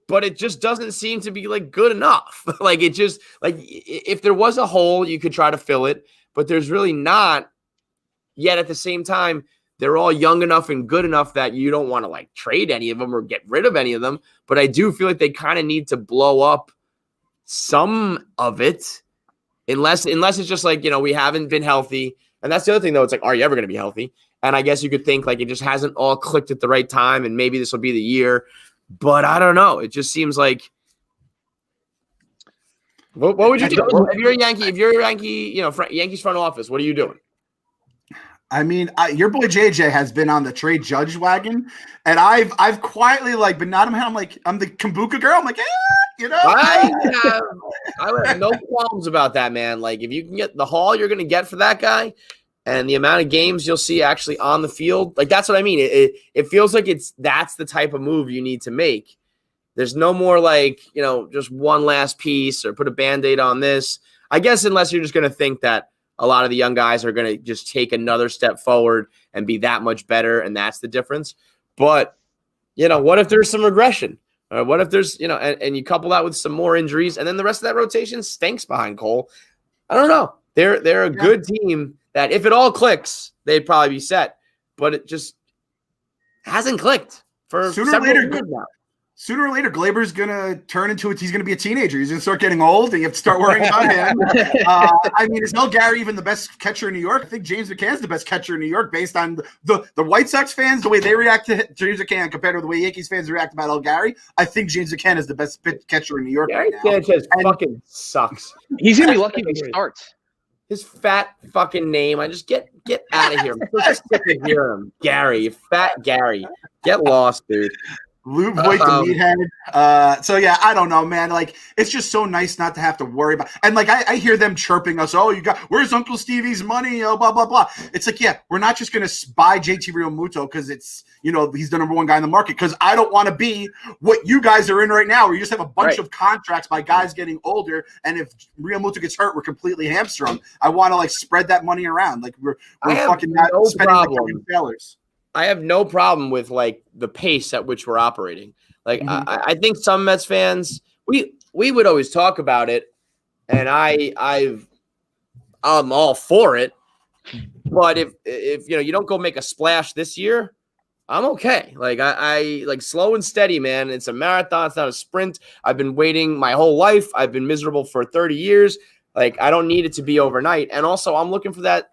But it just doesn't seem to be good enough. It just if there was a hole, you could try to fill it, but there's really not. Yet at the same time, they're all young enough and good enough that you don't want to trade any of them or get rid of any of them. But I do feel they kind of need to blow up some of it, unless it's just we haven't been healthy. And that's the other thing though. It's are you ever going to be healthy? And I guess you could think it just hasn't all clicked at the right time, and maybe this will be the year. But I don't know. It just seems what would you do if you're a Yankee? Yankees front office. What are you doing? I mean, your boy JJ has been on the trade judge wagon, and I've quietly been nodding my head. I'm the Kombucha girl. I'm I have no qualms about that, man. If you can get the haul you're going to get for that guy, and the amount of games you'll see actually on the field, that's what I mean. It feels that's the type of move you need to make. There's no more just one last piece or put a Band-Aid on this. I guess unless you're just going to think that a lot of the young guys are going to just take another step forward and be that much better, and that's the difference. But, what if there's some regression? Or what if there's, and you couple that with some more injuries, and then the rest of that rotation stinks behind Cole? I don't know. They're a good team that if it all clicks, they'd probably be set. But it just hasn't clicked for several years now. Sooner or later, Glaber's going to turn into he's going to be a teenager. He's going to start getting old, and you have to start worrying about him. I mean, is Mel Gary even the best catcher in New York? I think James McCann's the best catcher in New York based on the White Sox fans, the way they react to James McCann compared to the way Yankees fans react about El Gary. I think James McCann is the best catcher in New York Gary right now. Sanchez fucking sucks. He's going to be lucky if he starts. His fat fucking name. I just get out of here. I'm so sick of hearing him. Gary, you fat Gary. Get lost, dude. Lou Voigt, the meathead. So yeah, I don't know, man. It's just so nice not to have to worry about. And I hear them chirping us. Oh, where's Uncle Stevie's money? Oh, blah blah blah. It's we're not just gonna buy JT Realmuto because it's he's the number one guy in the market. Because I don't want to be what you guys are in right now, where you just have a bunch of contracts by guys getting older, and if Realmuto gets hurt, we're completely hamstrung. I want to spread that money around. We're fucking not spending like sellers. I have no problem with the pace at which we're operating. I think some Mets fans, we would always talk about it, and I'm all for it. But if you don't go make a splash this year, I'm okay. I slow and steady, man. It's a marathon. It's not a sprint. I've been waiting my whole life. I've been miserable for 30 years. Like, I don't need it to be overnight. And also, I'm looking for that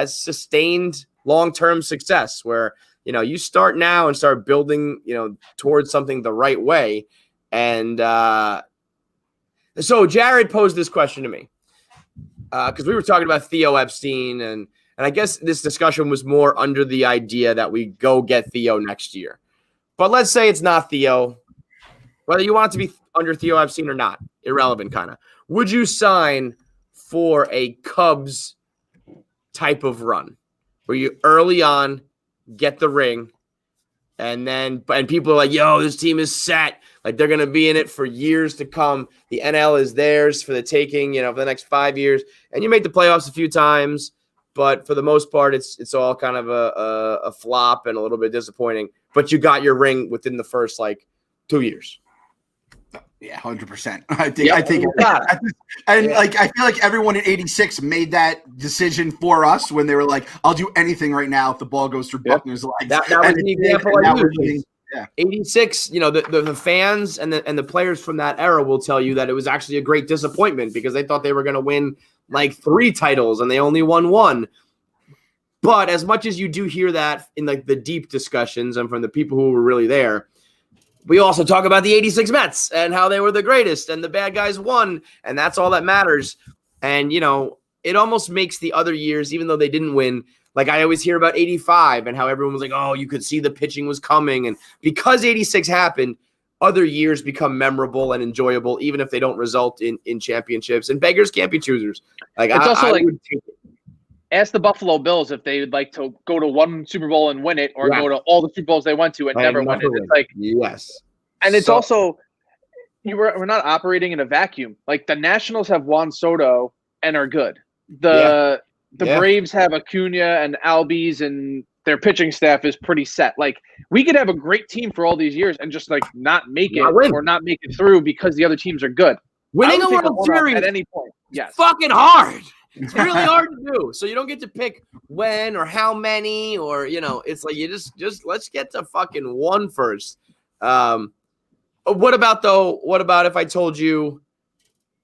sustained long-term success where, you start now and start building, towards something the right way. And so Jared posed this question to me because we were talking about Theo Epstein, and I guess this discussion was more under the idea that we go get Theo next year. But let's say it's not Theo. Whether you want it to be under Theo Epstein or not, irrelevant kind of. Would you sign for a Cubs type of run where you early on get the ring and people are like, yo, this team is set. Like, they're going to be in it for years to come. The NL is theirs for the taking, for the next 5 years. And you make the playoffs a few times, but for the most part, it's all kind of a flop and a little bit disappointing. But you got your ring within the first 2 years. Yeah, 100%. I think, I feel like everyone in '86 made that decision for us when they were like, "I'll do anything right now if the ball goes through Buckner's legs." That was the example I used. Yeah. '86. The fans and the players from that era will tell you that it was actually a great disappointment because they thought they were going to win 3 titles and they only won 1. But as much as you do hear that in the deep discussions and from the people who were really there, we also talk about the '86 Mets and how they were the greatest and the bad guys won, and that's all that matters. And, it almost makes the other years, even though they didn't win, I always hear about '85 and how everyone was like, oh, you could see the pitching was coming. And because '86 happened, other years become memorable and enjoyable, even if they don't result in championships. And beggars can't be choosers. I would take it. Ask the Buffalo Bills if they would like to go to one Super Bowl and win it, or go to all the Super Bowls they went to and never win it. It's yes. And it's also, we're not operating in a vacuum. The Nationals have Juan Soto and are good. The Braves have Acuna and Albies, and their pitching staff is pretty set. We could have a great team for all these years and just not make it or not make it through because the other teams are good. Winning a World Series at any point, yes, fucking hard. It's really hard to do. So you don't get to pick when or how many, or it's you just let's get to fucking 1 first. What about if I told you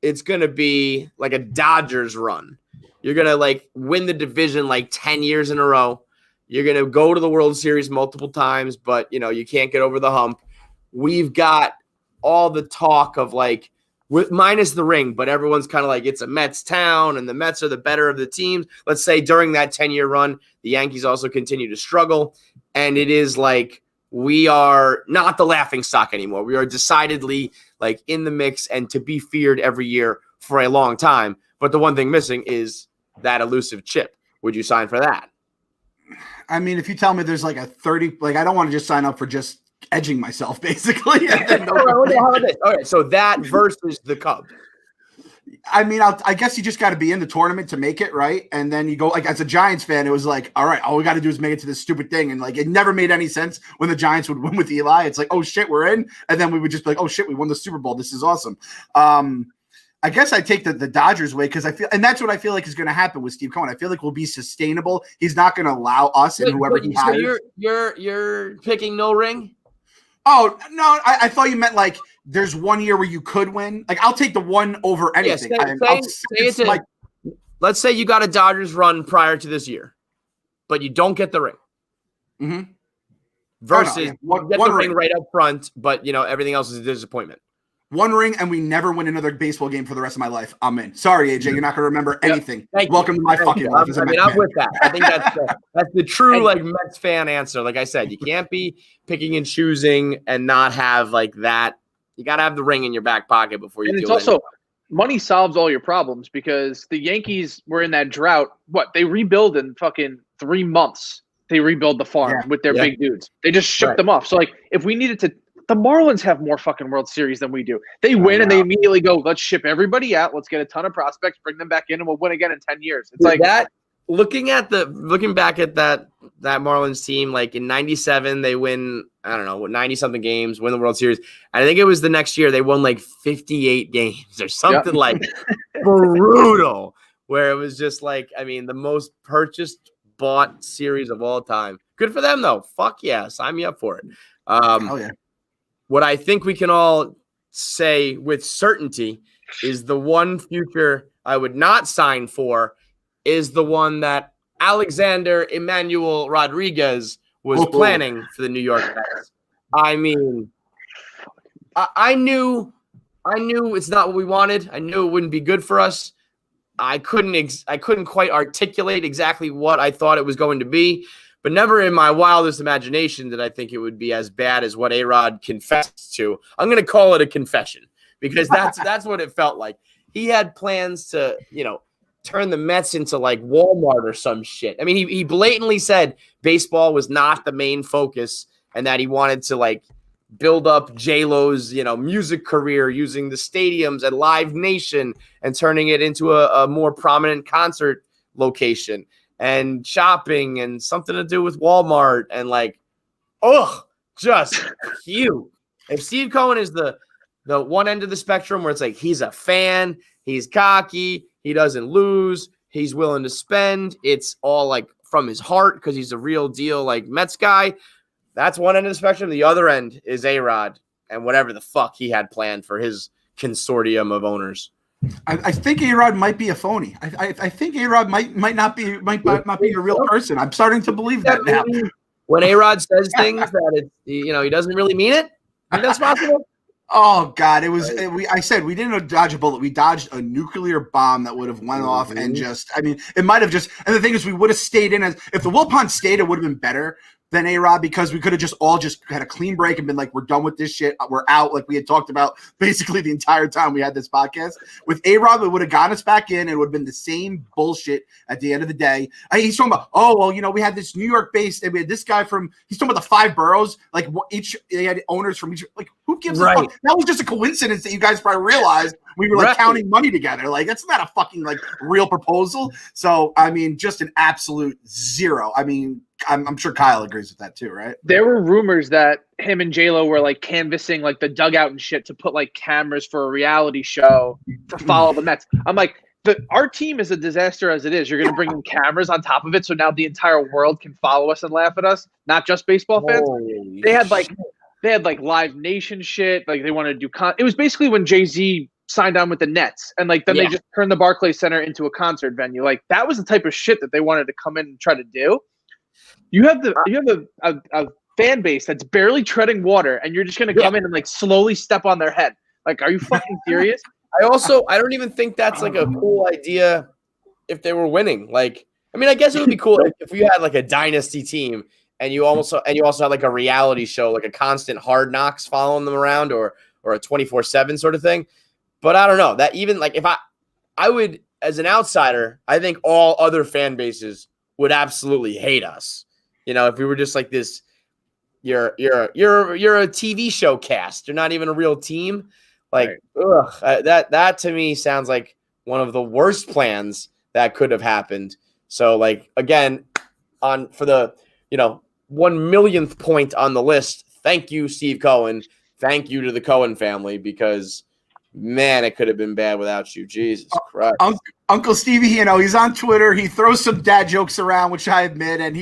it's gonna be a Dodgers run? You're gonna win the division 10 years in a row. You're gonna go to the World Series multiple times, but you can't get over the hump. We've got all the talk of with minus the ring, but everyone's kind of it's a Mets town and the Mets are the better of the teams. Let's say during that 10-year run, the Yankees also continue to struggle. And it is we are not the laughingstock anymore. We are decidedly in the mix and to be feared every year for a long time. But the one thing missing is that elusive chip. Would you sign for that? I mean, if you tell me there's a 30, I don't want to just sign up for just edging myself, basically. Okay, so that versus the Cubs. I mean, I guess you just got to be in the tournament to make it, right? And then you go, as a Giants fan, it was all right, all we got to do is make it to this stupid thing. And it never made any sense when the Giants would win with Eli. It's oh shit, we're in. And then we would just be oh shit, we won the Super Bowl. This is awesome. I guess I take the Dodgers way because I feel, and that's what I feel is going to happen with Steve Cohen. I feel we'll be sustainable. He's not going to allow us and whoever he hires. So you're picking no ring? Oh, no, I thought you meant there's 1 year where you could win. I'll take the 1 over anything. Let's say you got a Dodgers run prior to this year, but you don't get the ring. Mm-hmm. Versus you get the ring right up front, but everything else is a disappointment. 1 ring and we never win another baseball game for the rest of my life. I'm in. Sorry, AJ, you're not going to remember anything. Welcome to my fucking life. I'm with that. I think that's the true Mets fan answer. Like I said, you can't be picking and choosing and not have that. You got to have the ring in your back pocket before you. And it's also money solves all your problems because the Yankees were in that drought. They rebuild in fucking 3 months. They rebuild the farm with their big dudes. They just shipped them off. So if we needed to. The Marlins have more fucking World Series than we do. They win and they immediately go, let's ship everybody out. Let's get a ton of prospects, bring them back in, and we'll win again in 10 years. It's that. Looking back at that Marlins team, in '97, they win, I don't know, 90 something games, win the World Series. And I think it was the next year they won 58 games or something brutal, where it was just the most bought series of all time. Good for them though. Fuck yeah. Sign me up for it. Hell yeah. What I think we can all say with certainty is the one future I would not sign for is the one that Alexander Emmanuel Rodriguez was planning for the New York Mets. I mean, I knew it's not what we wanted. I knew it wouldn't be good for us. I couldn't quite articulate exactly what I thought it was going to be, but never in my wildest imagination did I think it would be as bad as what A-Rod confessed to. I'm going to call it a confession because that's what it felt like. He had plans to, turn the Mets into like Walmart or some shit. I mean, he blatantly said baseball was not the main focus and that he wanted to like build up J-Lo's, music career using the stadiums at Live Nation and turning it into a more prominent concert location and shopping and something to do with Walmart and like, just cute. If Steve Cohen is the one end of the spectrum where it's like he's a fan, he's cocky, he doesn't lose, he's willing to spend, it's all like from his heart because he's a real deal like Mets guy. That's one end of the spectrum. The other end is A-Rod and whatever the fuck he had planned for his consortium of owners. I think A-Rod might be a phoney. I think A-Rod might not be a real person. I'm starting to believe that now. When A-Rod says things that he doesn't really mean it, I think that's possible. Oh God, I said we didn't dodge a bullet. We dodged a nuclear bomb that would have went off and it might have just. And the thing is, we would have stayed in if the Wilpon stayed, it would have been better than A-Rod because we could have just had a clean break and been like, we're done with this shit. We're out. Like we had talked about basically the entire time we had this podcast. With A-Rod, it would have got us back in and it would have been the same bullshit at the end of the day. He's talking about, we had this New York based and we had this guy he's talking about the 5 boroughs, like they had owners from each, like who gives a fuck? That was just a coincidence that you guys probably realized we were like counting money together. Like that's not a fucking like real proposal. So, I mean, just an absolute zero. I mean, I'm sure Kyle agrees with that too, right? There were rumors that him and J-Lo were like canvassing like the dugout and shit to put like cameras for a reality show to follow the Mets. I'm like, our team is a disaster as it is. You're going to bring in cameras on top of it, so now the entire world can follow us and laugh at us, not just baseball fans. They had like Live Nation shit. Like they wanted to do it was basically when Jay-Z signed on with the Nets, and like then they just turned the Barclays Center into a concert venue. Like that was the type of shit that they wanted to come in and try to do. You have a fan base that's barely treading water, and you're just going to come in and like slowly step on their head. Like, are you fucking serious? I don't even think that's like a cool idea if they were winning. Like, I mean, I guess it would be cool if you had like a dynasty team and you also had like a reality show, like a constant Hard Knocks following them around or a 24/7 sort of thing. But I don't know that even like if I would, as an outsider, I think all other fan bases would absolutely hate us. If we were just like this, you're a TV show cast. You're not even a real team. Like, that to me sounds like one of the worst plans that could have happened. So, like, again, for the 1,000,000th point on the list, thank you, Steve Cohen. Thank you to the Cohen family because, man, it could have been bad without you. Jesus Christ. Uncle Stevie, he's on Twitter. He throws some dad jokes around, which I admit, and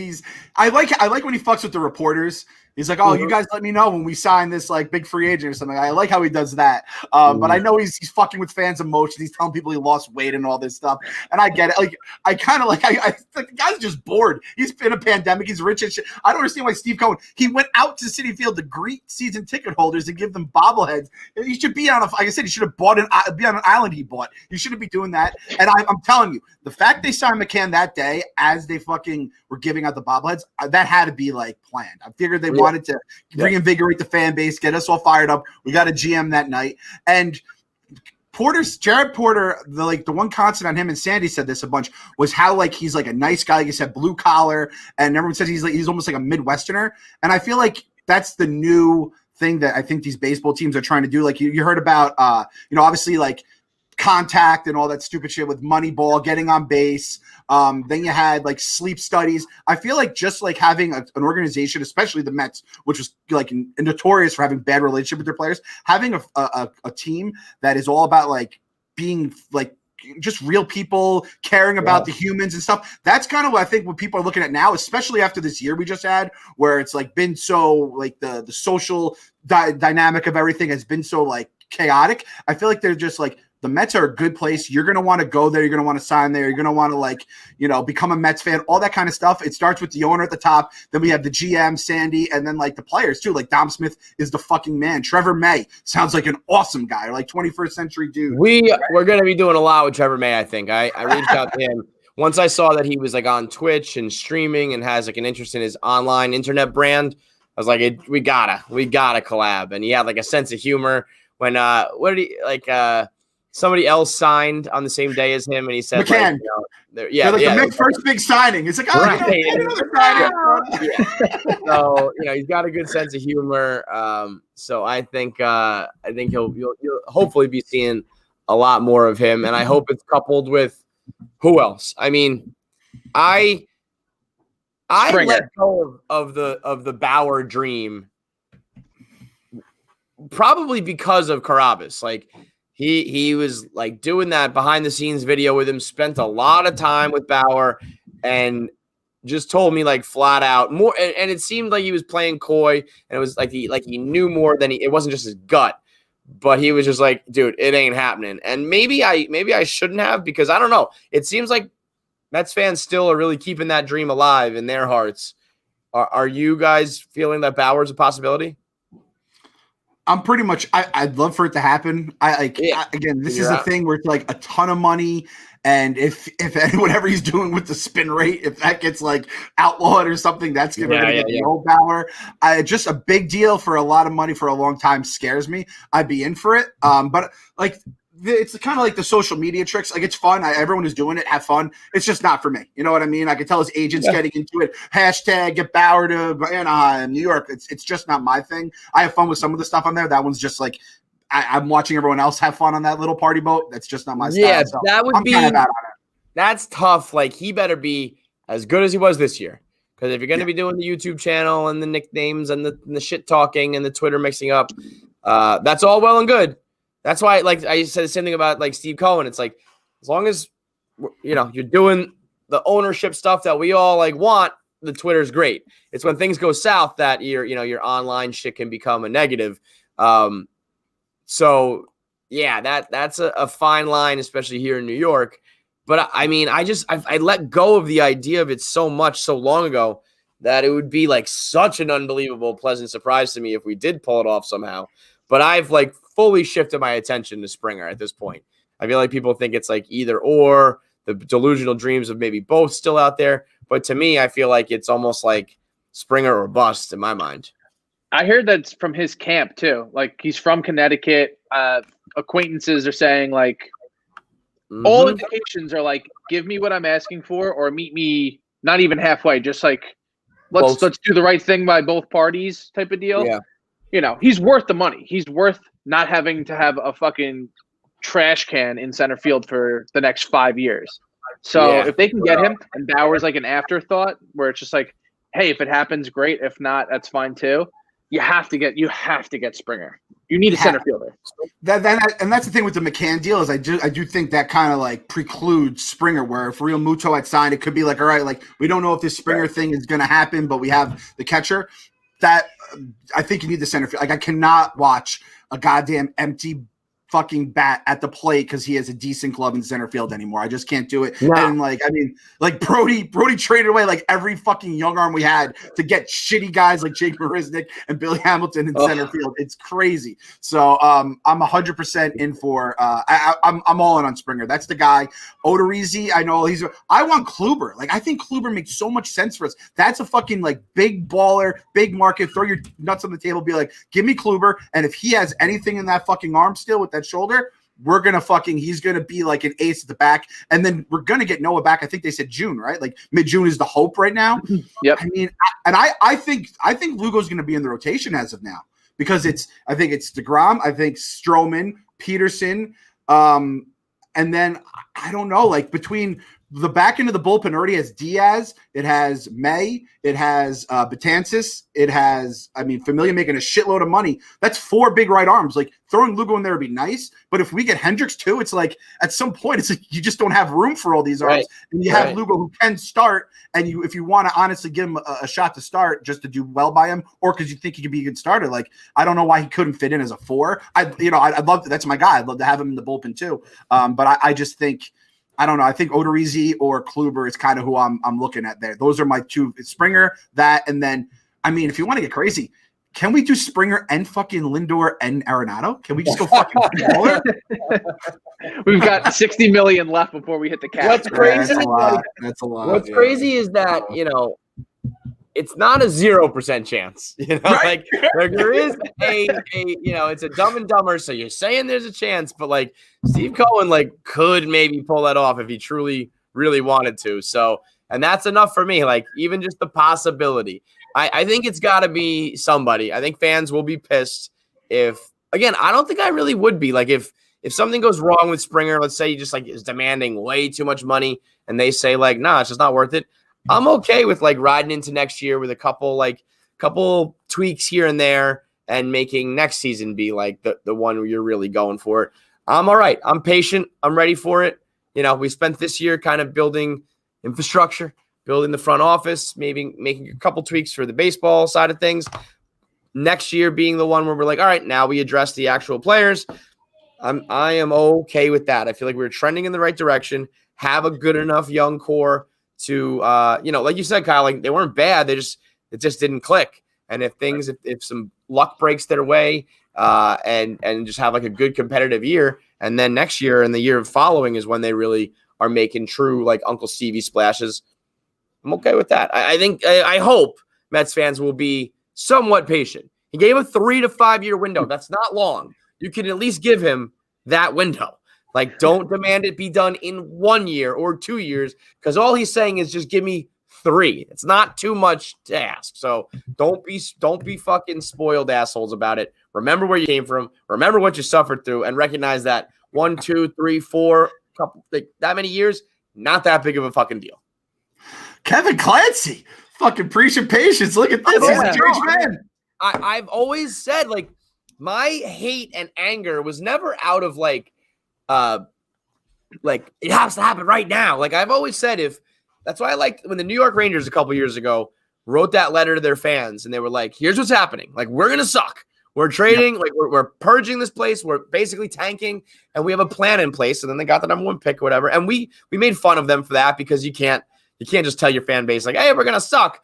I like when he fucks with the reporters. He's like, you guys let me know when we sign this like big free agent or something. I like how he does that. But I know he's fucking with fans' emotions. He's telling people he lost weight and all this stuff. And I get it. Like I kind of like the guy's just bored. He's been a pandemic. He's rich and shit. I don't understand why Steve Cohen, he went out to Citi Field to greet season ticket holders and give them bobbleheads. He should be like I said, he should have be on an island he bought. He shouldn't be doing that. And I'm telling you, the fact they signed McCann that day as they fucking were giving out the bobbleheads, that had to be like planned. I figured they wanted to reinvigorate the fan base, get us all fired up. We got a GM that night. And Jared Porter, the one constant on him, and Sandy said this a bunch, was how like he's like a nice guy, like you said, blue collar, and everyone says he's almost like a Midwesterner. And I feel like that's the new thing that I think these baseball teams are trying to do. Like you heard about obviously like contact and all that stupid shit with Moneyball, getting on base. Then you had like sleep studies. I feel like just like having an organization, especially the Mets, which was like notorious for having bad relationship with their players, having a team that is all about like being like just real people caring about the humans and stuff. That's kind of what I think what people are looking at now, especially after this year we just had, where it's like been so like the social dynamic of everything has been so like chaotic. I feel like they're just like the Mets are a good place. You're going to want to go there. You're going to want to sign there. You're going to want to become a Mets fan, all that kind of stuff. It starts with the owner at the top. Then we have the GM, Sandy, and then like the players too. Like Dom Smith is the fucking man. Trevor May sounds like an awesome guy, like 21st century dude. We're going to be doing a lot with Trevor May, I think. I reached out to him. Once I saw that he was like on Twitch and streaming and has like an interest in his online internet brand, I was like, we gotta collab. And he had like a sense of humor when somebody else signed on the same day as him, and he said, McCann. The Mets' first big signing. It's like, another signing. So he's got a good sense of humor. So I think you'll hopefully be seeing a lot more of him, and I hope it's coupled with who else? I mean, I let go of the Bauer dream probably because of Carabas. Like he was like doing that behind the scenes video with him, spent a lot of time with Bauer, and just told me like flat out more. And it seemed like he was playing coy, and it was like he knew more than it wasn't just his gut. But he was just like, dude, it ain't happening. And maybe I shouldn't have, because I don't know. It seems like Mets fans still are really keeping that dream alive in their hearts. Are you guys feeling that Bauer's a possibility? I'm pretty much. I'd love for it to happen. Again, this is a thing where it's like a ton of money, and if whatever he's doing with the spin rate, if that gets like outlawed or something, that's gonna get the old Bauer. Just a big deal for a lot of money for a long time scares me. I'd be in for it. But like. It's kind of like the social media tricks. Like, it's fun. Everyone who's doing it, have fun. It's just not for me. You know what I mean? I can tell his agent's getting into it. Hashtag get Bauer to Anaheim, New York. It's just not my thing. I have fun with some of the stuff on there. That one's just like I'm watching everyone else have fun on that little party boat. That's just not my style. Yeah, so that would I'm kind of bad on it. That's tough. Like, he better be as good as he was this year. Because if you're going to be doing the YouTube channel and the nicknames and the shit talking and the Twitter mixing up, that's all well and good. That's why, like I said the same thing about like Steve Cohen. It's like, as long as you're doing the ownership stuff that we all like want, the Twitter's great. It's when things go south that your online shit can become a negative. So yeah, that's a fine line, especially here in New York. But I mean, I let go of the idea of it so much so long ago that it would be like such an unbelievable, pleasant surprise to me if we did pull it off somehow. But I've like fully shifted my attention to Springer at this point. I feel like people think it's like either or, the delusional dreams of maybe both still out there. But to me, I feel like it's almost like Springer or bust in my mind. I heard that's from his camp too. Like, he's from Connecticut. Acquaintances are saying like all indications are like, give me what I'm asking for, or meet me not even halfway. Just like let's do the right thing by both parties type of deal. Yeah. He's worth the money. He's worth not having to have a fucking trash can in center field for the next 5 years. So if they can get him, and Bauer's like an afterthought where it's just like, hey, if it happens, great. If not, that's fine too. You have to get Springer. You need a center fielder. And that's the thing with the McCann deal is I do think that kind of like precludes Springer, where if Real Muto had signed, it could be like, all right, like we don't know if this Springer thing is going to happen, but we have the catcher. That I think you need the center field. Like, I cannot watch a goddamn empty fucking bat at the plate because he has a decent glove in center field anymore. I just can't do it. No. And like Brody traded away like every fucking young arm we had to get shitty guys like Jake Marisnick and Billy Hamilton in center field. It's crazy. So I'm 100% in for I'm all in on Springer. That's the guy. Odorizzi, I know I want Kluber. Like, I think Kluber makes so much sense for us. That's a fucking like big baller, big market. Throw your nuts on the table. Be like, give me Kluber. And if he has anything in that fucking arm still with that shoulder, he's gonna be like an ace at the back, and then we're gonna get Noah back. I think they said June, right? Like mid-June is the hope right now. Yep. I mean, and I think Lugo's gonna be in the rotation as of now, because I think it's DeGrom, I think Stroman, Peterson, and then I don't know, like between the back end of the bullpen already has Diaz, it has May, it has Betances, it has, Familia making a shitload of money. That's 4 big right arms. Like, throwing Lugo in there would be nice, but if we get Hendricks too, it's like at some point it's like you just don't have room for all these arms. Right. And you have Lugo who can start, and if you want to honestly give him a shot to start just to do well by him, or because you think he could be a good starter, like I don't know why he couldn't fit in as a 4. I'd love to, that's my guy. I'd love to have him in the bullpen too. But I just think, I don't know. I think Odorizzi or Kluber is kind of who I'm looking at there. Those are my 2. Springer, that, and then, if you want to get crazy, can we do Springer and fucking Lindor and Arenado? Can we just go fucking smaller? We've got 60 million left before we hit the cap. What's crazy? That's a lot. What's crazy is that, it's not a 0% chance, right? Like there is it's a Dumb and Dumber. So you're saying there's a chance, but like Steve Cohen, could maybe pull that off if he truly, really wanted to. So, and that's enough for me. Like even just the possibility, I think it's gotta be somebody. I think fans will be pissed I don't think I really would be like, if something goes wrong with Springer, let's say he just is demanding way too much money and they say nah, it's just not worth it. I'm okay with riding into next year with a couple tweaks here and there and making next season be the one where you're really going for it. I'm all right. I'm patient. I'm ready for it. We spent this year kind of building infrastructure, building the front office, maybe making a couple tweaks for the baseball side of things. Next year being the one where we're all right, now we address the actual players. I am okay with that. I feel like we're trending in the right direction, have a good enough young core to like you said, Kyle, they weren't bad. It just didn't click. And if some luck breaks their way, and just have a good competitive year, and then next year and the year following is when they really are making true Uncle Stevie splashes, I'm okay with that. I hope Mets fans will be somewhat patient. He gave a 3 to 5 year window. That's not long. You can at least give him that window. Don't demand it be done in 1 year or 2 years, because all he's saying is just give me 3. It's not too much to ask. So don't be fucking spoiled assholes about it. Remember where you came from. Remember what you suffered through, and recognize that 1, 2, 3, 4, couple that many years, not that big of a fucking deal. Kevin Clancy, fucking preaching patience. Look at this. He's a changed man. I've always said my hate and anger was never out of it has to happen right now. I've always said, that's why I liked when the New York Rangers a couple years ago wrote that letter to their fans, and they were like, here's what's happening. We're going to suck. We're trading, we're purging this place. We're basically tanking, and we have a plan in place. And then they got the number 1 pick or whatever. And we made fun of them for that, because you can't just tell your fan base hey, we're going to suck.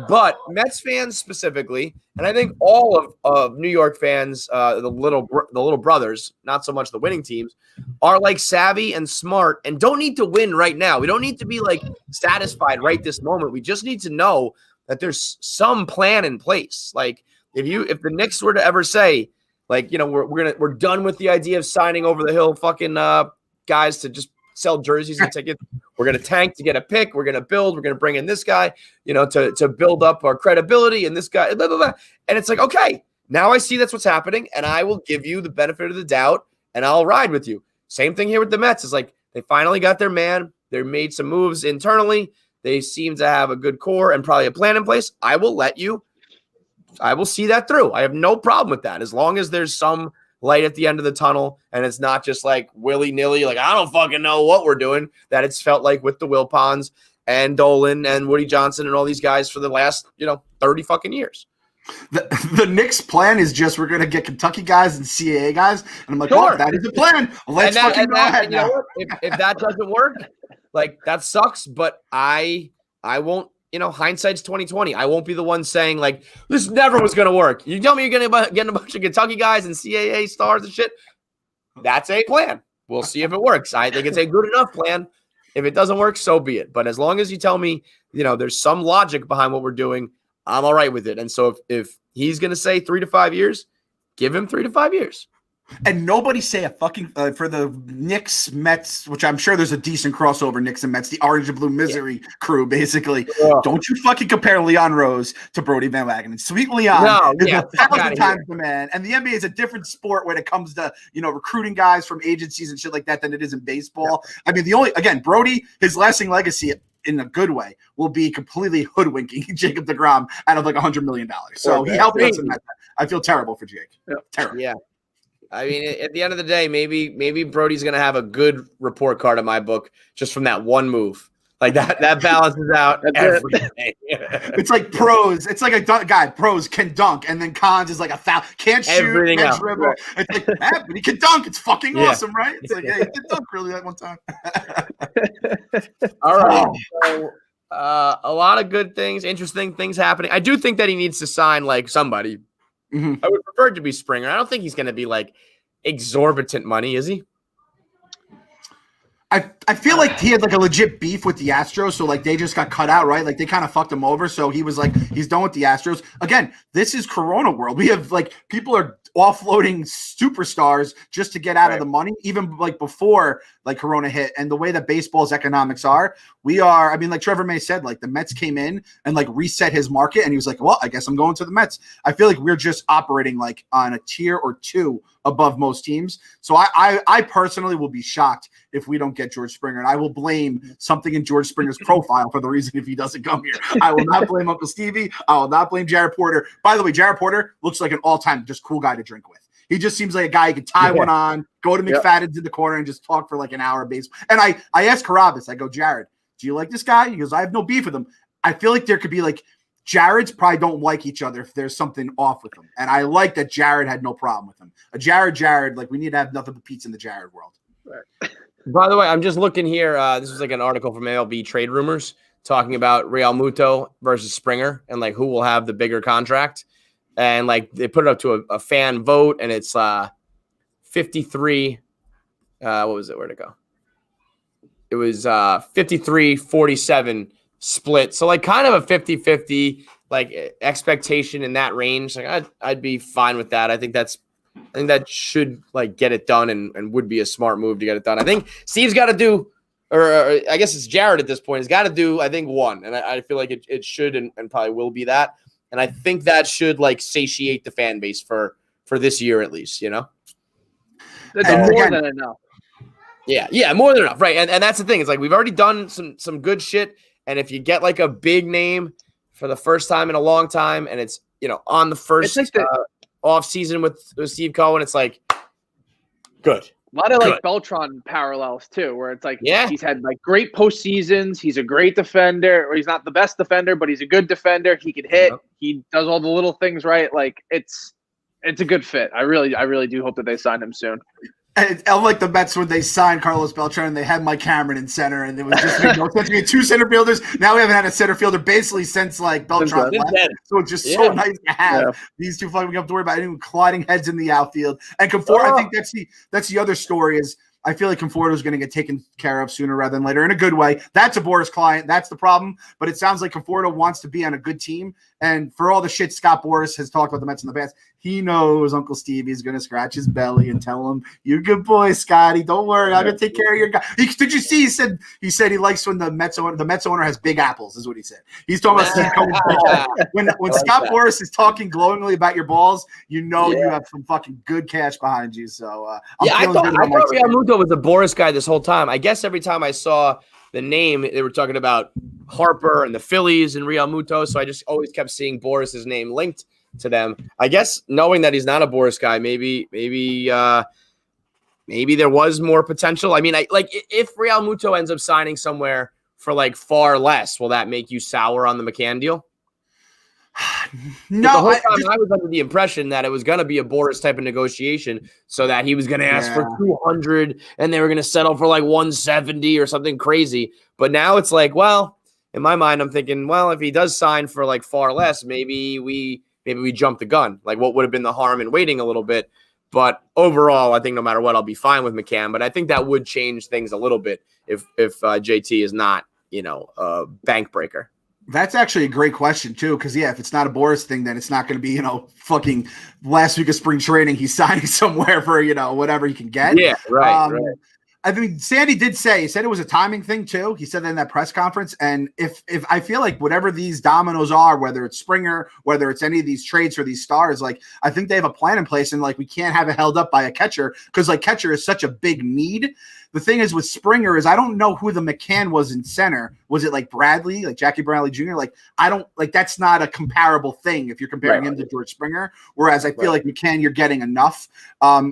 But Mets fans specifically, and I think all of New York fans, the little brothers, not so much the winning teams, are savvy and smart and don't need to win right now. We don't need to be satisfied right this moment. We just need to know that there's some plan in place. If the Knicks were to ever say we're done with the idea of signing over the hill fucking guys to just sell jerseys and tickets. We're going to tank to get a pick. We're going to build. We're going to bring in this guy, to build up our credibility, and this guy, blah, blah, blah. And it's okay, now I see that's what's happening, and I will give you the benefit of the doubt, and I'll ride with you. Same thing here with the Mets. Is they finally got their man. They made some moves internally. They seem to have a good core and probably a plan in place. I will see that through. I have no problem with that, as long as there's some light at the end of the tunnel, and it's not just willy-nilly, I don't fucking know what we're doing, that it's felt with the Wilpons and Dolan and Woody Johnson and all these guys for the last 30 fucking years. The Knicks plan is just we're going to get Kentucky guys and CAA guys, and I'm sure. That is the plan. Let's fucking go ahead now. If that doesn't work, that sucks, but I won't. Hindsight's 2020. I won't be the one saying this never was going to work. You tell me you're going to get a bunch of Kentucky guys and CAA stars and shit. That's a plan. We'll see if it works. I think it's a good enough plan. If it doesn't work, so be it. But as long as you tell me, there's some logic behind what we're doing, I'm all right with it. And so if he's going to say 3 to 5 years, give him 3 to 5 years. And nobody say a fucking for the Knicks Mets, which I'm sure there's a decent crossover Knicks and Mets, the orange and blue misery crew, basically. Yeah. Don't you fucking compare Leon Rose to Brody Van Wagenen. Sweet Leon is 1,000 times the man. And the NBA is a different sport when it comes to recruiting guys from agencies and shit like that than it is in baseball. Yeah. I mean, Brody, his lasting legacy in a good way will be completely hoodwinking Jacob deGrom out of like $100 million. So he helped us in that. I feel terrible for Jake. Yeah. Terrible. Yeah. I mean, at the end of the day, maybe Brody's going to have a good report card in my book just from that one move. Like that balances out everything. It's like pros. It's like a guy. Pros can dunk, and then cons is like a foul. Can't shoot. Everything can't else. dribble. Right. It's like, but he can dunk. It's fucking awesome, right? It's like, yeah, he can dunk really that one time. All right. So, a lot of good things, interesting things happening. I do think that he needs to sign like somebody. Mm-hmm. I would prefer it to be Springer. I don't think he's going to be like exorbitant money, is he? I feel like he had like a legit beef with the Astros, so like they just got cut out, right? Like they kind of fucked him over, so he was like, he's done with the Astros. Again, this is Corona world. We have like people are offloading superstars just to get out of the money, even like before like Corona hit. And the way that baseball's economics are, I mean, like Trevor May said, like the Mets came in and like reset his market, and he was like, well, I guess I'm going to the Mets. I feel like we're just operating like on a tier or two above most teams. So I personally will be shocked if we don't get George Springer, and I will blame something in George Springer's profile for the reason if he doesn't come here. I will not blame Uncle Stevie. I will not blame Jared Porter. By the way, Jared Porter looks like an all-time just cool guy to drink with. He just seems like a guy you could tie one on, go to McFadden's in the corner, and just talk for like an hour of baseball. And I asked Carabas, I go, Jared, do you like this guy? He goes, I have no beef with him. I feel like there could be like Jared's probably don't like each other if there's something off with them. And I like that Jared had no problem with him. A Jared, like we need to have nothing but pizza in the Jared world. Right. By the way, I'm just looking here. This was like an article from MLB Trade Rumors talking about Real Muto versus Springer and like who will have the bigger contract. And like they put it up to a fan vote, and it's 53. What was it? Where'd it go? It was 53-47 split. So like kind of a 50-50 like expectation in that range. Like I'd be fine with that. I think that should like get it done and would be a smart move to get it done. I think Steve's got to do, or I guess it's Jared at this point, has got to do, I think, one. And I feel like it should and probably will be that. And I think that should like satiate the fan base for this year at least, That's more than enough. Yeah, more than enough. Right. And that's the thing. It's like we've already done some good shit. And if you get like a big name for the first time in a long time, and it's on the first off season with Steve Cohen, it's like good. A lot of like Beltran parallels too, where it's like he's had like great postseasons. He's a great defender, or he's not the best defender, but he's a good defender. He could hit. He does all the little things right. Like it's a good fit. I really do hope that they sign him soon. And unlike the Mets when they signed Carlos Beltran, they had Mike Cameron in center, and it was just no sense. We had two center fielders. Now we haven't had a center fielder basically since like Beltran left. So it's just so nice to have these two fucking. We don't have to worry about anyone colliding heads in the outfield. And Conforto, I think that's the other story is I feel like Conforto is going to get taken care of sooner rather than later in a good way. That's a Boris client. That's the problem. But it sounds like Conforto wants to be on a good team. And for all the shit Scott Boras has talked about the Mets in the past, he knows Uncle Stevie's going to scratch his belly and tell him, "You're a good boy, Scotty. Don't worry. I'm going to take care of your guy." Did you see? He said he likes when the Mets owner has big apples. Is what he said. He's talking about Steve Cohen's balls. When Scott Boras is talking glowingly about your balls, you have some fucking good cash behind you. So I thought Real Muto was a Boras guy this whole time. I guess every time I saw the name, they were talking about Harper and the Phillies and Real Muto. So I just always kept seeing Boris's name linked to them. I guess knowing that he's not a Boris guy, maybe there was more potential. I mean, if Real Muto ends up signing somewhere for like far less, will that make you sour on the McCann deal? No, the whole time I was under the impression that it was going to be a Boris type of negotiation, so that he was going to ask for 200 and they were going to settle for like 170 or something crazy. But now it's like, well, in my mind, I'm thinking, well, if he does sign for like far less, maybe we jump the gun. Like, what would have been the harm in waiting a little bit? But overall, I think no matter what, I'll be fine with McCann. But I think that would change things a little bit if JT is not, a bank breaker. That's actually a great question too, because if it's not a Boris thing, then it's not going to be fucking last week of spring training. He's signing somewhere for whatever he can get. Yeah, right. I mean, Sandy did say, he said it was a timing thing too. He said that in that press conference. And if I feel like whatever these dominoes are, whether it's Springer, whether it's any of these trades for these stars, like I think they have a plan in place, and like we can't have it held up by a catcher because like catcher is such a big need. The thing is with Springer is I don't know who the McCann was in center. Was it like Bradley, like Jackie Bradley Jr.? Like I don't like that's not a comparable thing if you're comparing him to George Springer. Whereas I feel like McCann, you're getting enough.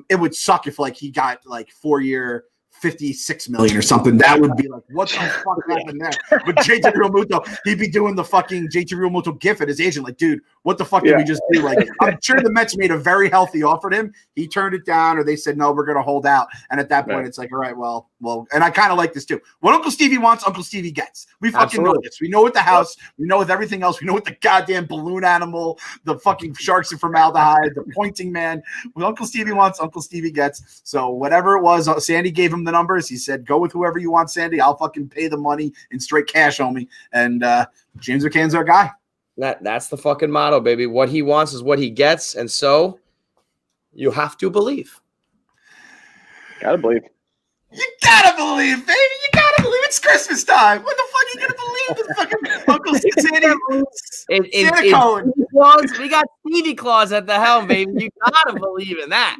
It would suck if like he got like 4-year. 56 million or something. That would be like, what the fuck happened there? But JT Realmuto, he'd be doing the fucking JT Realmuto gif at his agent, like, dude, what the fuck did we just do? Like, I'm sure the Mets made a very healthy offer to him. He turned it down, or they said, no, we're going to hold out. And at that point, it's like, all right, well, and I kind of like this too. What Uncle Stevie wants, Uncle Stevie gets. We fucking know this. We know with the house, we know with everything else, we know with the goddamn balloon animal, the fucking sharks and formaldehyde, the pointing man. What Uncle Stevie wants, Uncle Stevie gets. So whatever it was, Sandy gave him the numbers. He said, go with whoever you want, Sandy. I'll fucking pay the money in straight cash, homie. And James McCann's our guy. That's the fucking motto, baby. What he wants is what he gets. And so you have to believe. Gotta believe. You gotta believe, baby. You gotta believe it's Christmas time. What the fuck are you gonna believe this fucking Uncle Santa Cohen? We got Stevie Claus at the helm, baby. You gotta believe in that.